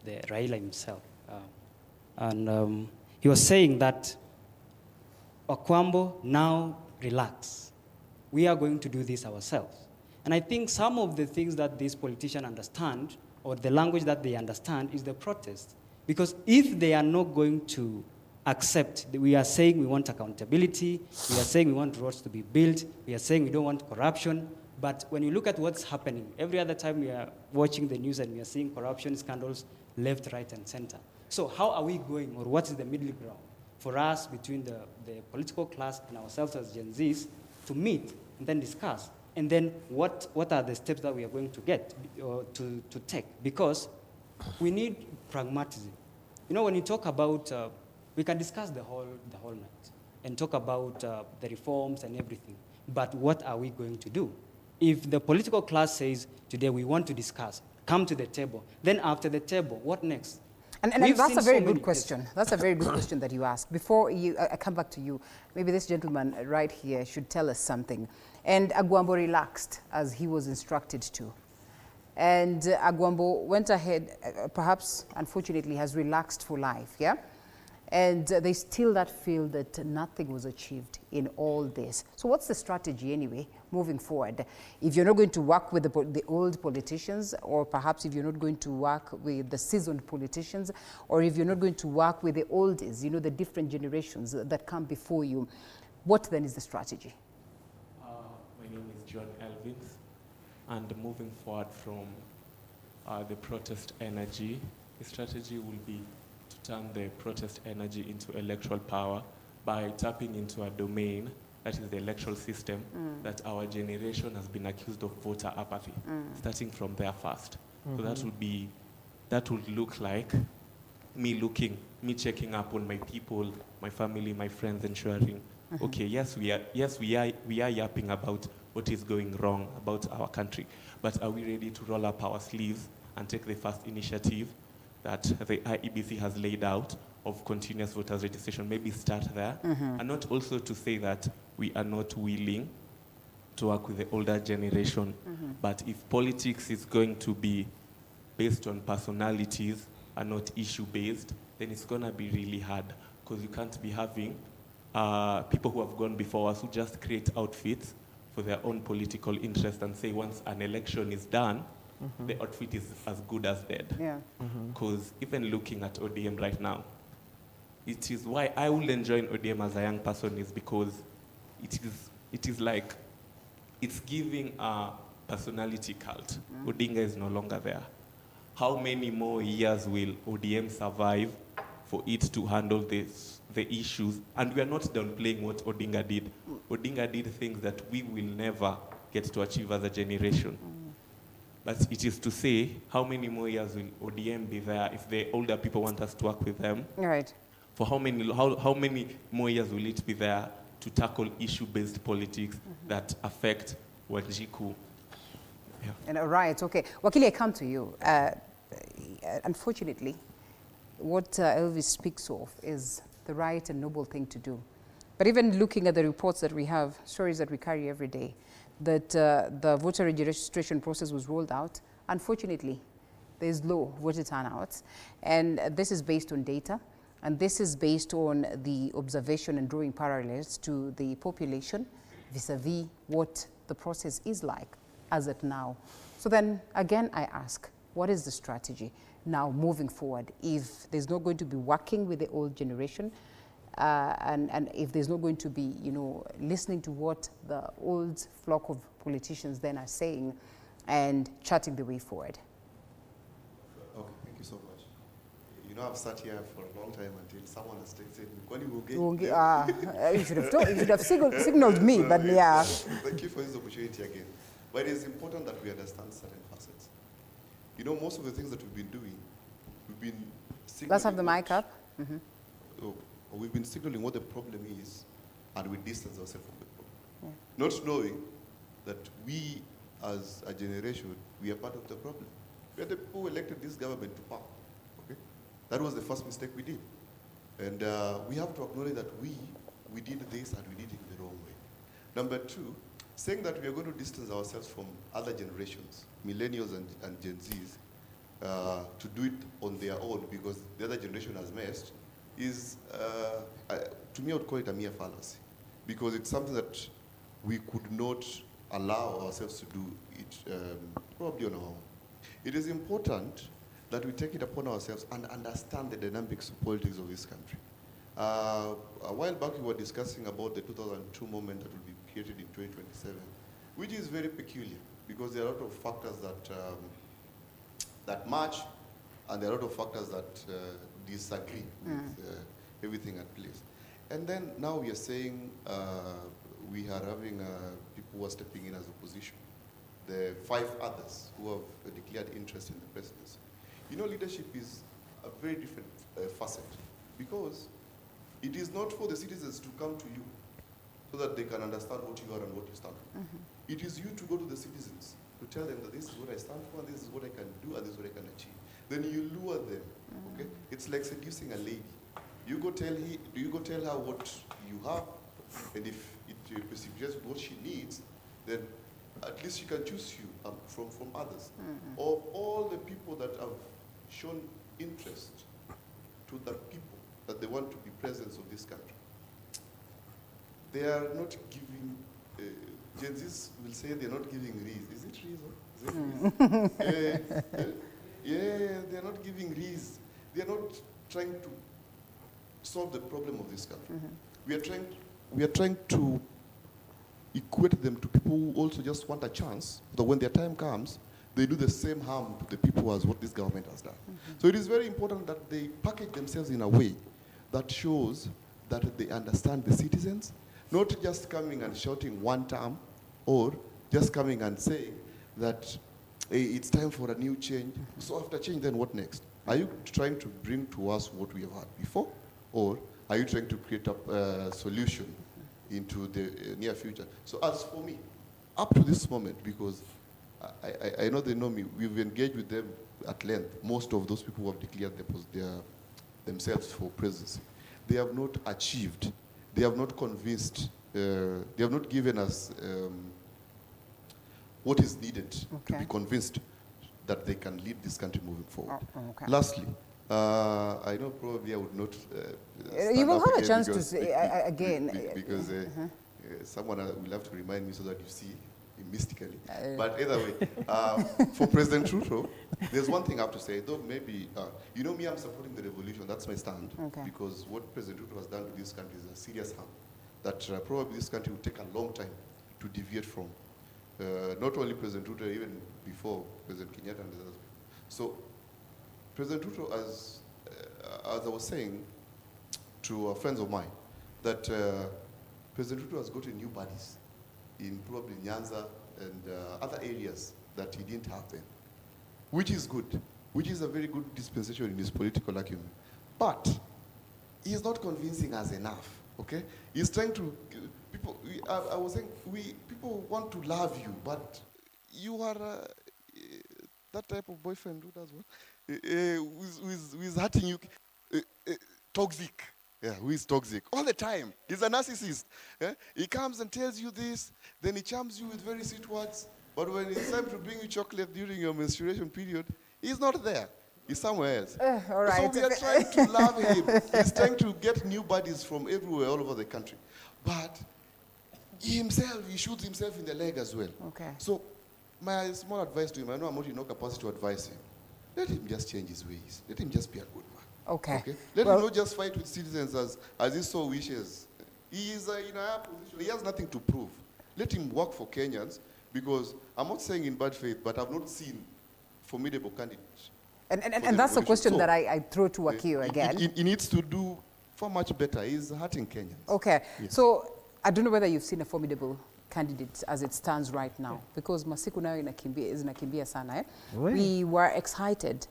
the Raila himself, and he was saying that, Okwambo, now relax. We are going to do this ourselves. And I think some of the things that these politicians understand, or the language that they understand, is the protest. Because if they are not going to accept, we are saying we want accountability, we are saying we want roads to be built, we are saying we don't want corruption, but when you look at what's happening, every other time we are watching the news and we are seeing corruption scandals left, right, and center. So how are we going, or what is the middle ground for us between the political class and ourselves as Gen Zs to meet and then discuss? And then what are the steps that we are going to get, or to take? Because we need pragmatism. When you talk about, we can discuss the whole night and talk about the reforms and everything, but what are we going to do? If the political class says, today we want to discuss, come to the table, then after the table, what next? And that's a very good question. That's a very good question that you ask. Before I come back to you, maybe this gentleman right here should tell us something. And Agwambo relaxed as he was instructed to. And Agwambo went ahead, perhaps, unfortunately, has relaxed for life, yeah? And they still feel that nothing was achieved in all this. So what's the strategy anyway, moving forward? If you're not going to work with the old politicians, or perhaps if you're not going to work with the seasoned politicians, or if you're not going to work with the oldies, the different generations that come before you, what then is the strategy? My name is John Elvins, and moving forward from the protest energy, the strategy will be to turn the protest energy into electoral power by tapping into a domain, that is the electoral system, that our generation has been accused of voter apathy, starting from there first. So that would look like me checking up on my people, my family, my friends, ensuring, okay, yes, we are yapping about what is going wrong about our country, but are we ready to roll up our sleeves and take the first initiative that the IEBC has laid out of continuous voters registration. Maybe start there. And not also to say that we are not willing to work with the older generation. But if politics is going to be based on personalities and not issue-based, then it's going to be really hard, because you can't be having people who have gone before us who just create outfits for their own political interest and say once an election is done, the outfit is as good as dead. Yeah. Because even looking at ODM right now, it is why I will join ODM as a young person, is because it is like, it's giving a personality cult. Odinga is no longer there. How many more years will ODM survive for it to handle the issues? And we are not downplaying what Odinga did. Odinga did things that we will never get to achieve as a generation. But it is to say, how many more years will ODM be there if the older people want us to work with them? Right. For how many more years will it be there to tackle issue-based politics that affect Wanjiku? Yeah. And, right, okay. Wakili, I come to you. Unfortunately, what Elvis speaks of is the right and noble thing to do. But even looking at the reports that we have, stories that we carry every day, that the voter registration process was rolled out, unfortunately, there's low voter turnout. And this is based on data. And this is based on the observation and drawing parallels to the population vis-a-vis what the process is like as at now. So then, again, I ask, what is the strategy now moving forward if there's not going to be working with the old generation and if there's not going to be, listening to what the old flock of politicians then are saying and charting the way forward? Okay, thank you so much. I've sat here for a long time until someone has said, you should have signaled me, but yeah. Thank you for this opportunity again. But it is important that we understand certain facets. Most of the things that we've been doing, we've been signaling. Let's have the mic up. We've been signaling what the problem is, and we distance ourselves from the problem. Yeah. Not knowing that we, as a generation, we are part of the problem. We are the people who elected this government to power. That was the first mistake we did. And we have to acknowledge that we did this and we did it the wrong way. Number two, saying that we are going to distance ourselves from other generations, millennials and Gen Zs, to do it on their own because the other generation has messed, is, to me, I would call it a mere fallacy. Because it's something that we could not allow ourselves to do it probably on our own. It is important that we take it upon ourselves and understand the dynamics of politics of this country. A while back we were discussing about the 2002 moment that will be created in 2027, which is very peculiar because there are a lot of factors that match and there are a lot of factors that disagree with everything at place. And then now we are saying we are having people who are stepping in as opposition. The 5 others who have declared interest in the presidency. Leadership is a very different facet because it is not for the citizens to come to you so that they can understand what you are and what you stand for. It is you to go to the citizens to tell them that this is what I stand for, and this is what I can do, and this is what I can achieve. Then you lure them, okay? It's like seducing a lady. You go tell her what you have, and if it suggests what she needs, then at least she can choose you from others. Of all the people that have shown interest to the people that they want to be presidents of this country, they are not giving, Gen Zs will say they're not giving reason. Is it reason? Yeah, they're not giving reason. They're not trying to solve the problem of this country. We are trying to equate them to people who also just want a chance, so that when their time comes, they do the same harm to the people as what this government has done. So it is very important that they package themselves in a way that shows that they understand the citizens, not just coming and shouting one term, or just coming and saying that hey, it's time for a new change. So after change, then what next? Are you trying to bring to us what we have had before, or are you trying to create a solution into the near future? So as for me, up to this moment, because I know they know me. We've engaged with them at length. Most of those people who have declared themselves for presidency, they have not achieved, they have not convinced, they have not given us what is needed to be convinced that they can lead this country moving forward. Lastly, I know probably I would not you will have a chance to say again. Because someone will have to remind me so that you see mystically. But either way, for President Ruto, there's one thing I have to say, though maybe, you know me, I'm supporting the revolution, that's my stand, because what President Ruto has done to this country is a serious harm that probably this country will take a long time to deviate from. Not only President Ruto, even before President Kenyatta and others. So, President Ruto, as I was saying to friends of mine, that President Ruto has gotten new bodies in probably Nyanza and other areas that he didn't have then, which is good, which is a very good dispensation in his political acumen. But he's not convincing us enough, okay? He's trying to, people, I was saying, people want to love you, but you are that type of boyfriend who does what? Who is hurting you, toxic. Yeah, who is toxic all the time. He's a narcissist. Yeah? He comes and tells you this, then he charms you with very sweet words, but when it's time to bring you chocolate during your menstruation period, he's not there. He's somewhere else. All right. So we are trying to love him. He's trying to get new buddies from everywhere, all over the country. But he himself, he shoots himself in the leg as well. Okay. So my small advice to him, I know I'm not in no capacity to advise him. Let him just change his ways. Let him just be a good man. Okay. Let him not just fight with citizens as he so wishes. He is in a higher position. He has nothing to prove. Let him work for Kenyans, because I'm not saying in bad faith, but I've not seen formidable candidates. And that's the question that I throw to Wakio again. He needs to do far much better. He's hurting Kenyans. Okay. Yes. So I don't know whether you've seen a formidable candidate as it stands right now, because masiku nayo inakimbia sana. We were excited,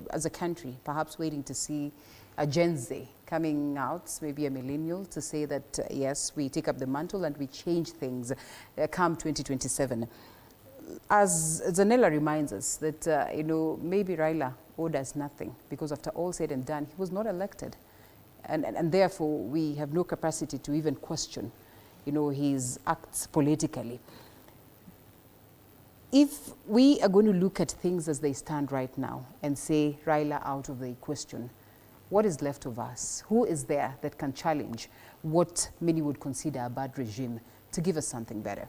as a country, perhaps waiting to see a Gen Z coming out, maybe a millennial, to say that yes, we take up the mantle and we change things come 2027. As Zanella reminds us that maybe Raila owed us nothing, because after all said and done, he was not elected, and therefore we have no capacity to even question his acts politically. If we are going to look at things as they stand right now and say Raila out of the question, what is left of us? Who is there that can challenge what many would consider a bad regime to give us something better?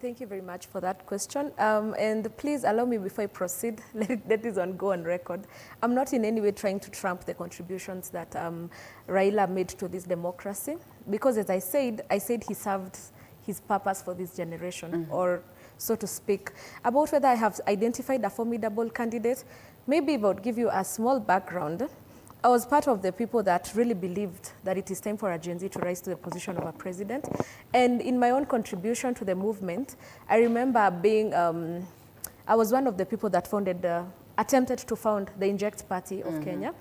Thank you very much for that question. And please allow me, before I proceed, let this one go on record. I'm not in any way trying to trump the contributions that Raila made to this democracy, because as I said he served his purpose for this generation, or so to speak. About whether I have identified a formidable candidate, maybe I would give you a small background. I was part of the people that really believed that it is time for a Gen Z to rise to the position of a president. And in my own contribution to the movement, I remember being, I was one of the people that attempted to found the Inject Party of Kenya.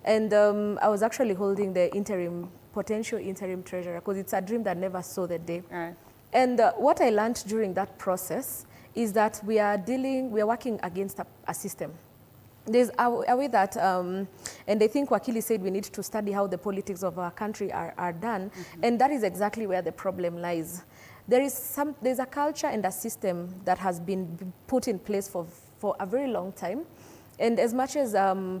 And I was actually holding the potential interim treasurer, because it's a dream that never saw the day. And what I learned during that process is that we are working against a system. There's a way that, and I think Wakili said we need to study how the politics of our country are done, and that is exactly where the problem lies. There's a culture and a system that has been put in place for a very long time. And as much as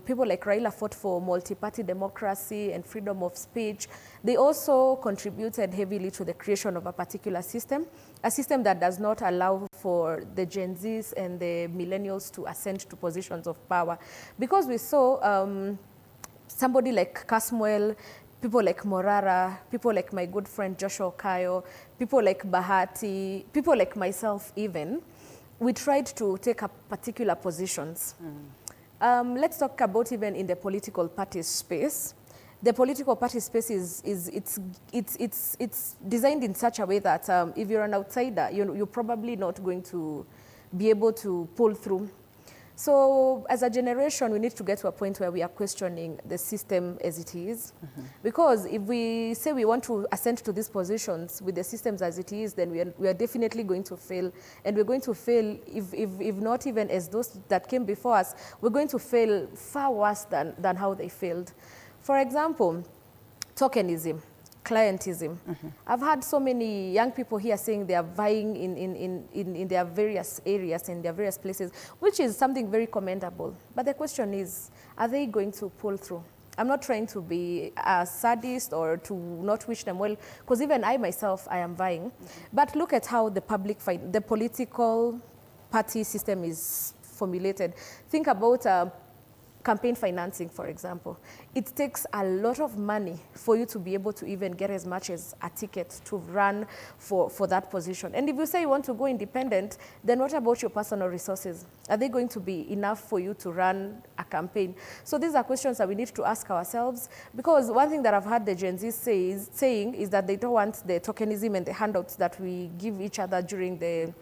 people like Raila fought for multi-party democracy and freedom of speech, they also contributed heavily to the creation of a particular system, a system that does not allow for the Gen Zs and the millennials to ascend to positions of power. Because we saw somebody like Kasmuel, people like Morara, people like my good friend Joshua Okayo, people like Bahati, people like myself even, we tried to take up particular positions. Let's talk about even in the political party space. The political party space it's designed in such a way that if you're an outsider, you're probably not going to be able to pull through. So as a generation, we need to get to a point where we are questioning the system as it is. Because if we say we want to ascend to these positions with the systems as it is, then we are definitely going to fail. And we're going to fail, if not even as those that came before us, we're going to fail far worse than how they failed. For example, tokenism. Clientism. I've had so many young people here saying they are vying in their various areas, in their various places, which is something very commendable. But the question is, are they going to pull through? I'm not trying to be a sadist or to not wish them well, because even I myself, I am vying. But look at how the political party system is formulated. Think about campaign financing, for example. It takes a lot of money for you to be able to even get as much as a ticket to run for that position. And if you say you want to go independent, then what about your personal resources? Are they going to be enough for you to run a campaign? So these are questions that we need to ask ourselves, because one thing that I've heard the Gen Z saying is that they don't want the tokenism and the handouts that we give each other during the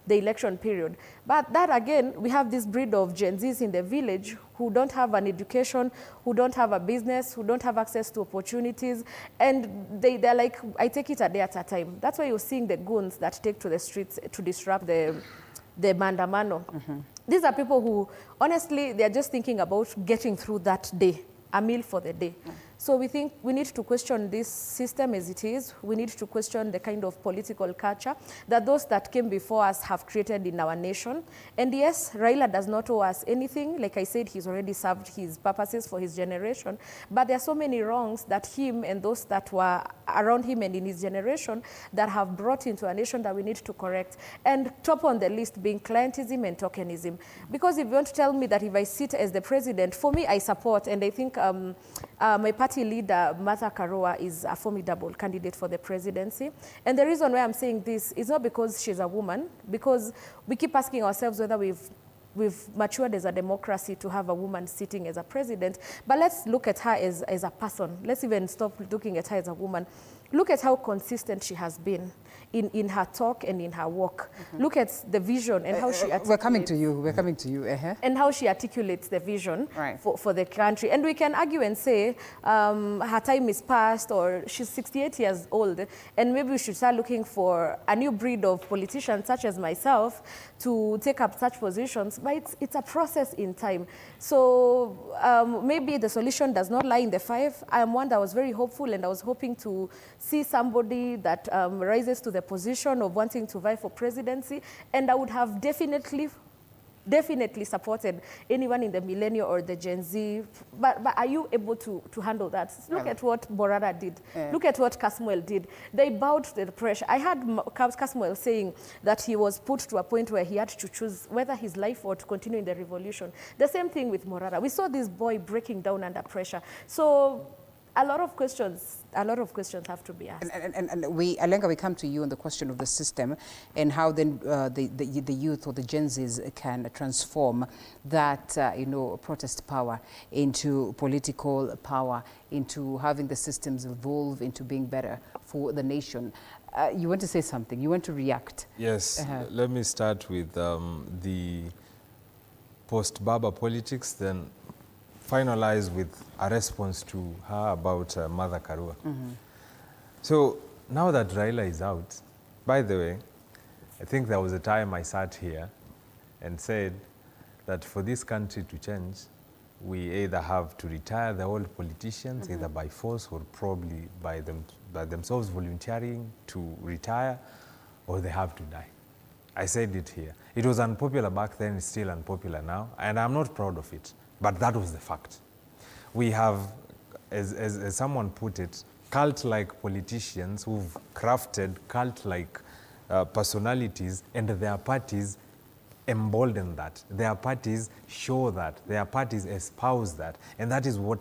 election period. But that again, we have this breed of Gen Zs in the village who don't have an education, who don't have a business, who don't have access to opportunities, and they're like, I take it a day at a time. That's why you're seeing the goons that take to the streets to disrupt the mandamano. These are people who, honestly, they're just thinking about getting through that day, a meal for the day. So we think we need to question this system as it is. We need to question the kind of political culture that those that came before us have created in our nation. And yes, Raila does not owe us anything. Like I said, he's already served his purposes for his generation. But there are so many wrongs that him and those that were around him and in his generation that have brought into a nation that we need to correct. And top on the list being clientism and tokenism. Because if you want to tell me that if I sit as the president, for me, I support, and I think my party leader, Martha Karua, is a formidable candidate for the presidency. And the reason why I'm saying this is not because she's a woman, because we keep asking ourselves whether we've matured as a democracy to have a woman sitting as a president. But let's look at her as a person. Let's even stop looking at her as a woman. Look at how consistent she has been in her talk and in her walk. Look at the vision and how she articulates. We're coming to you. We're coming to you. And how she articulates the vision for the country. And we can argue and say her time is past, or she's 68 years old, and maybe we should start looking for a new breed of politicians, such as myself, to take up such positions. But it's a process in time. So maybe the solution does not lie in the five. I am one that was very hopeful, and I was hoping to see somebody that rises to the position of wanting to vie for presidency, and I would have definitely supported anyone in the millennial or the Gen Z. But are you able to handle that? Look at what Borara did. Look at what Kasmuel did. They bowed to the pressure. I had Kasmuel saying that he was put to a point where he had to choose whether his life or to continue in the revolution. The same thing with Morara. We saw this boy breaking down under pressure. So a lot of questions have to be asked. And Alenga, we come to you on the question of the system and how then the youth or the Gen Zs can transform that protest power into political power, into having the systems evolve into being better for the nation. You want to say something? You want to react? Yes. Let me start with the post-Baba politics, then finalize with a response to her about Mother Karua. So now that Raila is out, by the way, I think there was a time I sat here and said that for this country to change, we either have to retire the old politicians, either by force or probably by themselves volunteering to retire, or they have to die. I said it here. It was unpopular back then, it's still unpopular now, and I'm not proud of it. But that was the fact. We have, as someone put it, cult-like politicians who've crafted cult-like personalities, and their parties embolden that. Their parties show that. Their parties espouse that. And that is what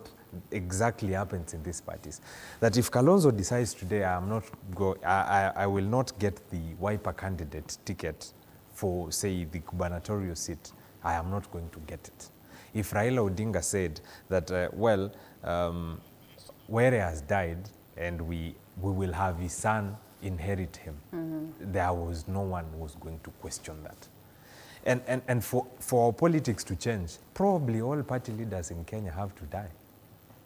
exactly happens in these parties. That if Kalonzo decides today, I will not get the Wiper candidate ticket for, say, the gubernatorial seat, I am not going to get it. If Raila Odinga said that, Were has died and we will have his son inherit him, there was no one who was going to question that. And for politics to change, probably all party leaders in Kenya have to die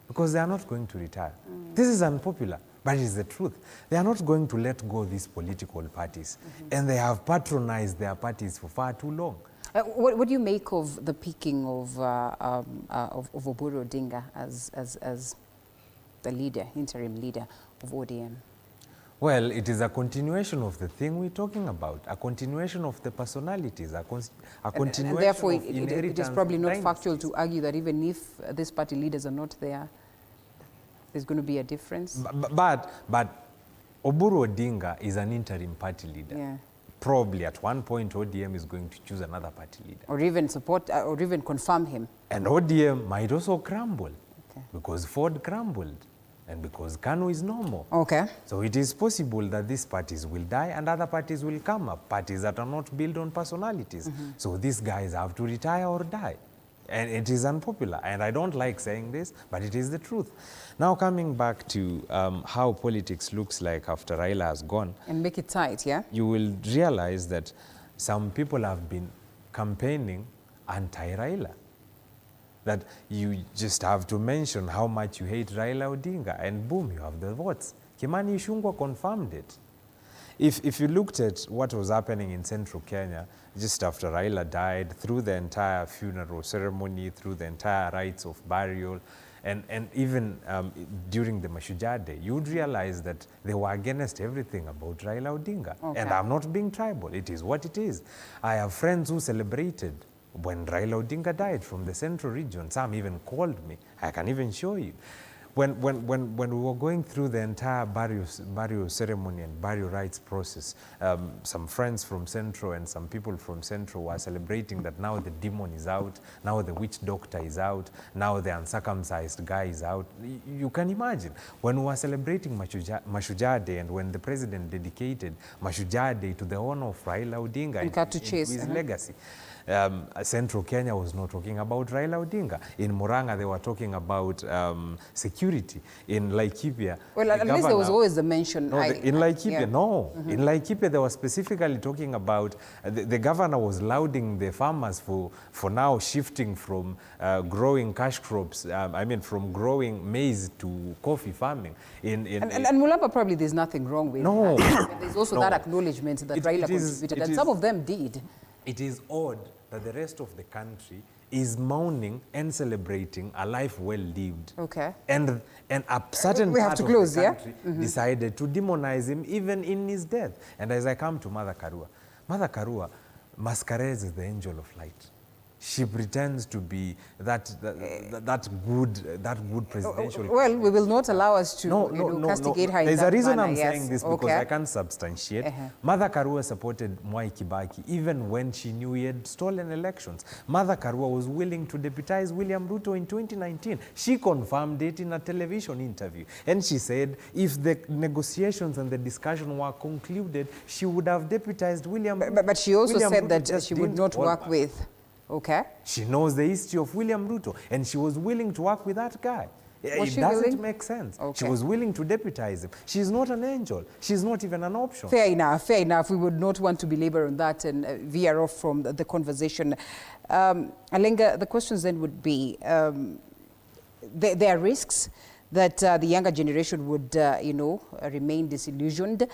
because they are not going to retire. This is unpopular, but it is the truth. They are not going to let go of these political parties, and they have patronized their parties for far too long. What do you make of the picking of Oburu Odinga as the leader, interim leader of ODM? Well, it is a continuation of the thing we're talking about, a continuation of the personalities, a continuation and therefore of it is probably not factual to argue that even if these party leaders are not there, there's going to be a difference. But Oburu Odinga is an interim party leader. Yeah. Probably at one point ODM is going to choose another party leader. Or even support, or even confirm him. And ODM might also crumble, because Ford crumbled and because Kanu is no more. Okay. So it is possible that these parties will die and other parties will come up, parties that are not built on personalities. So these guys have to retire or die. And it is unpopular, and I don't like saying this, but it is the truth. Now coming back to how politics looks like after Raila has gone. And make it tight, yeah? You will realize that some people have been campaigning anti-Raila. That you just have to mention how much you hate Raila Odinga, and boom, you have the votes. Kimani Ichung'wah confirmed it. If you looked at what was happening in central Kenya just after Raila died, through the entire funeral ceremony, through the entire rites of burial, and even during the Mashujaa Day, you would realize that they were against everything about Raila Odinga. Okay. And I'm not being tribal, it is what it is. I have friends who celebrated when Raila Odinga died from the central region. Some even called me. I can even show you. When we were going through the entire burial ceremony and burial rites process, some friends from Central and some people from Central were celebrating that now the demon is out, now the witch doctor is out, now the uncircumcised guy is out. You can imagine. When we were celebrating Mashujaa Day and when the president dedicated Mashujaa Day to the honor of Raila Odinga and his legacy, Central Kenya was not talking about Raila Odinga. In Murang'a, they were talking about security. In Laikipia, well, at least there was always the mention. No, in Laikipia, in Laikipia, they were specifically talking about the governor was lauding the farmers for now shifting from growing cash crops. From growing maize to coffee farming. And Mulamba, probably there's nothing wrong with that. There's also that acknowledgement that Raila contributed, and some of them did. It is odd that the rest of the country is mourning and celebrating a life well lived. Okay. And a certain part of the country decided to demonize him even in his death. And as I come to Mother Karua masquerades as the angel of light. She pretends to be that good presidential. Well, we will not allow us to castigate her in There's that a reason manner, I'm saying this because I can't substantiate. Mother Karua supported Mwai Kibaki even when she knew he had stolen elections. Mother Karua was willing to deputize William Ruto in 2019. She confirmed it in a television interview. And she said if the negotiations and the discussion were concluded, she would have deputized William Ruto. But she also said that she would not work with. Okay. She knows the history of William Ruto, and she was willing to work with that guy. It doesn't make sense. Okay. She was willing to deputize him. She's not an angel. She's not even an option. Fair enough, fair enough. We would not want to belabor on that and veer off from the conversation. Alenga, the questions then would be, there are risks that the younger generation would, remain disillusioned.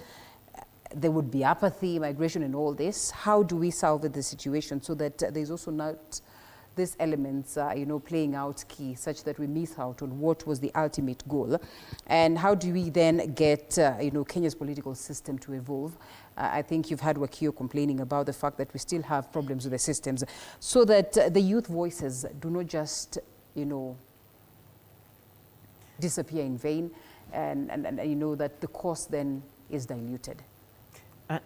There would be apathy, migration, and all this. How do we solve the situation so that there's also not these elements, playing out key, such that we miss out on what was the ultimate goal? And how do we then get, Kenya's political system to evolve? I think you've had Wakio complaining about the fact that we still have problems with the systems, so that the youth voices do not just, disappear in vain, and that the cost then is diluted.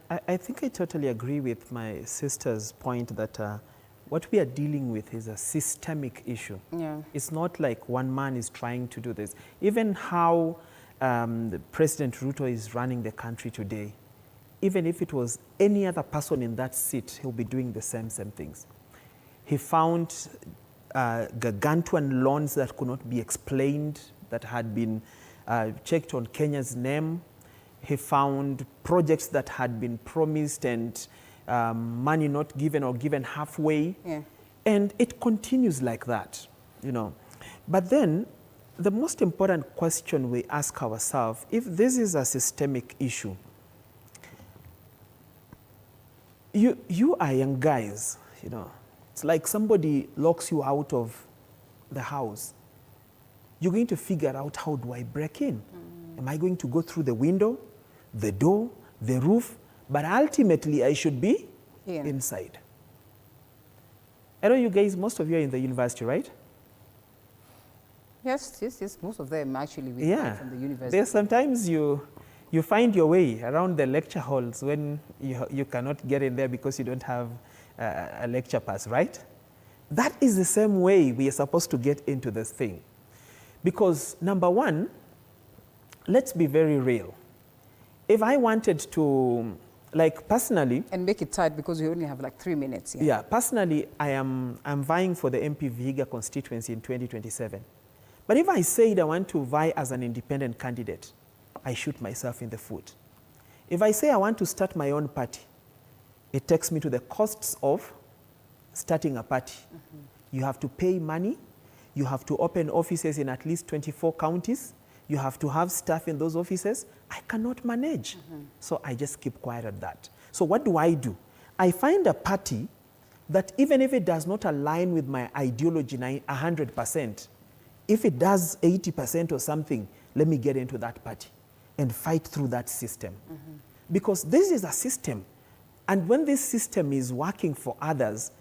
I think I totally agree with my sister's point that what we are dealing with is a systemic issue. Yeah. It's not like one man is trying to do this. Even how the President Ruto is running the country today, even if it was any other person in that seat, he'll be doing the same things. He found gargantuan loans that could not be explained, that had been checked on Kenya's name. He found projects that had been promised and money not given or given halfway. Yeah. And it continues like that, you know. But then the most important question we ask ourselves, if this is a systemic issue, you are young guys, you know. It's like somebody locks you out of the house. You're going to figure out, how do I break in? Am I going to go through the window, the door, the roof? But ultimately, I should be inside. I know you guys, most of you are in the university, right? Yes, most of them actually we from the university. There's sometimes you find your way around the lecture halls when you cannot get in there because you don't have a lecture pass, right? That is the same way we are supposed to get into this thing. Because number one, let's be very real. If I wanted to, like personally... And make it tight because we only have like 3 minutes. Yeah, personally, I'm vying for the MP Vihiga constituency in 2027. But if I said I want to vie as an independent candidate, I shoot myself in the foot. If I say I want to start my own party, it takes me to the costs of starting a party. You have to pay money. You have to open offices in at least 24 counties. You have to have staff in those offices. I cannot manage. So I just keep quiet at that. So what do? I find a party that even if it does not align with my ideology 100%, if it does 80% or something, let me get into that party and fight through that system. Because this is a system. And when this system is working for others,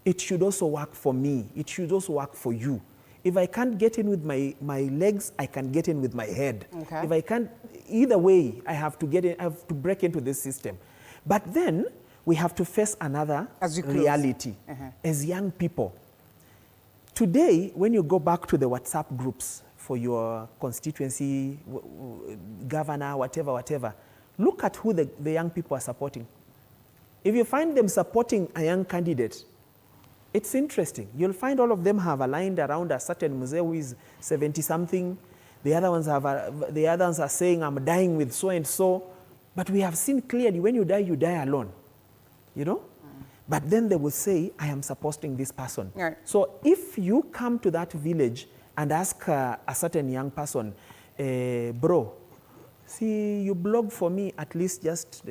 it should also work for me. It should also work for you. If I can't get in with my legs, I can get in with my head. Okay. If I can't, either way, I have to get in, I have to break into this system. But then we have to face another reality as young people. Today, when you go back to the WhatsApp groups for your constituency, governor, whatever, look at who the young people are supporting. If you find them supporting a young candidate, it's interesting. You'll find all of them have aligned around a certain mzee who is 70-something. The other ones are saying, I'm dying with so-and-so. But we have seen clearly, when you die alone. You know? But then they will say, I am supporting this person. Right. So if you come to that village and ask a certain young person, bro, see, you blog for me at least just...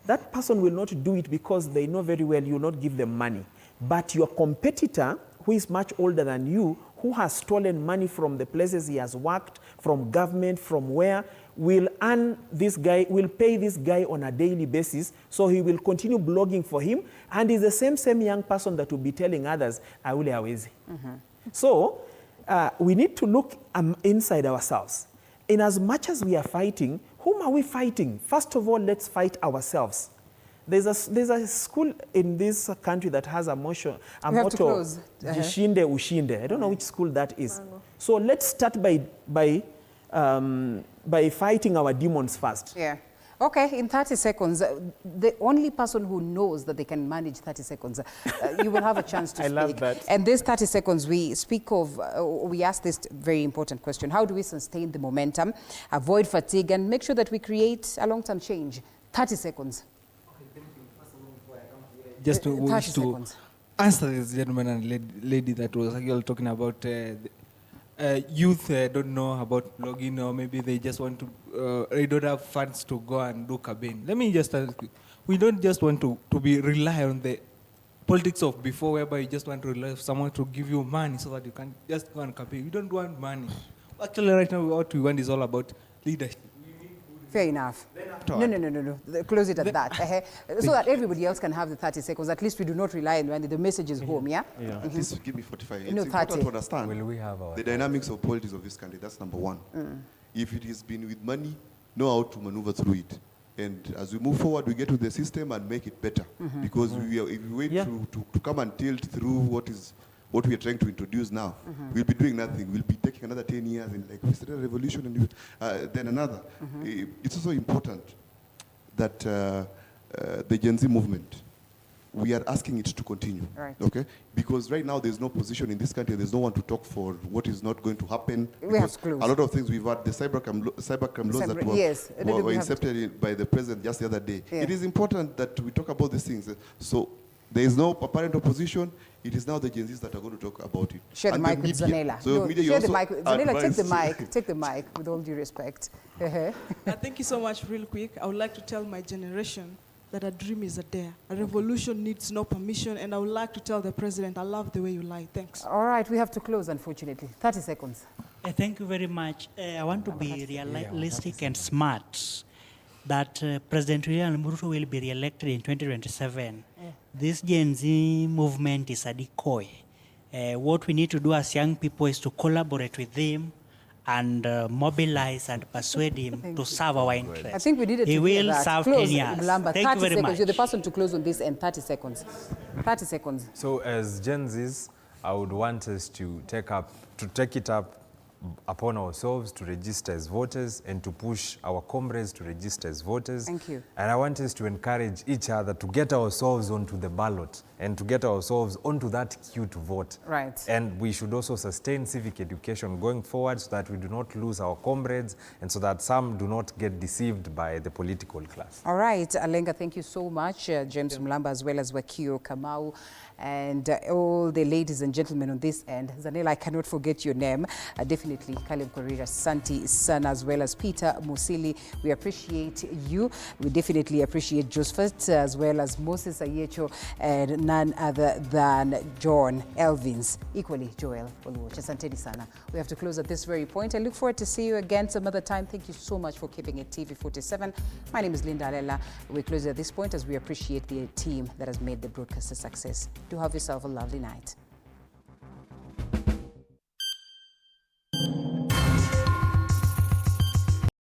that person will not do it because they know very well you will not give them money. But your competitor, who is much older than you, who has stolen money from the places he has worked, from government, from where, will pay this guy on a daily basis, so he will continue blogging for him, and is the same young person that will be telling others, Aule hawezi. So we need to look inside ourselves. In as much as we are fighting, whom are we fighting? First of all, let's fight ourselves. There's a school in this country that has a motto, Jishinde Ushinde. I don't know which school that is. So let's start by fighting our demons first. Yeah. Okay, in 30 seconds, the only person who knows that they can manage 30 seconds, you will have a chance to speak. I love that. And this 30 seconds, we speak of, we ask this very important question. How do we sustain the momentum, avoid fatigue, and make sure that we create a long-term change? 30 seconds. Just to, 30 to answer this gentleman and lady that was actually talking about youth don't know about blogging, or maybe they just want to, they don't have funds to go and do campaign. Let me just ask you, we don't just want to rely on the politics of before, whereby you just want to rely on someone to give you money so that you can just go and campaign. You don't want money. Actually, right now, what we want is all about leadership. Fair enough. No. Close it at that. So that everybody else can have the 30 seconds. At least we do not rely on when the message is home, yeah? At least give me 45. It's No, important 30. to understand Will we have our the dynamics of politics of this country. That's number one. If it has been with money, know how to maneuver through it. And as we move forward, we get to the system and make it better. Because if we wait to come and tilt through what we are trying to introduce now, we'll be doing nothing. We'll be taking another 10 years and like we started a revolution and then another. It's also important that the Gen Z movement we are asking it to continue. Right. Okay? Because right now there's no position in this country. There's no one to talk for what is not going to happen. We have Because to close. a lot of things we've had, the cybercrime laws that Yes. were incepted by the president just the other day. Yeah. It is important that we talk about these things. So there is no apparent opposition. It is now the Gen Zs that are going to talk about it. Share the And mic with media. Zanella. So media, you share the also mic. Zanella, take the advise- mic. Take the mic with all due respect. Thank you so much. Real quick, I would like to tell my generation that a dream is a dare. A revolution needs no permission, and I would like to tell the president, I love the way you lie. Thanks. All right, we have to close, unfortunately. 30 seconds. Thank you very much. I want to be realistic and smart that President William Ruto will be re-elected in 2027. This Gen Z movement is a decoy. What we need to do as young people is to collaborate with him and mobilize and persuade him to serve our interests. I think we needed He to hear will that. serve Close, 10 years. Mlamba. Thank 30 you very seconds. much. You're the person to close on this in 30 seconds. 30 seconds. So as Gen Zs, I would want us to take it up upon ourselves to register as voters and to push our comrades to register as voters. Thank you. And I want us to encourage each other to get ourselves onto the ballot and to get ourselves onto that queue to vote. Right. And we should also sustain civic education going forward so that we do not lose our comrades and so that some do not get deceived by the political class. All right, Alenga, thank you so much. James Mlamba, as well as Wakio Kamau, and all the ladies and gentlemen on this end. Zanella, I cannot forget your name. Definitely, Caleb Korira, Santi Sana, as well as Peter Musili. We appreciate you. We definitely appreciate Josephat, as well as Moses Ayecho, and none other than John Elvins. Equally, Joel Oluoch. Asanteni Sana. We have to close at this very point. I look forward to see you again some other time. Thank you so much for keeping it TV47. My name is Linda Alela. We close at this point as we appreciate the team that has made the broadcast a success. Do have yourself a lovely night.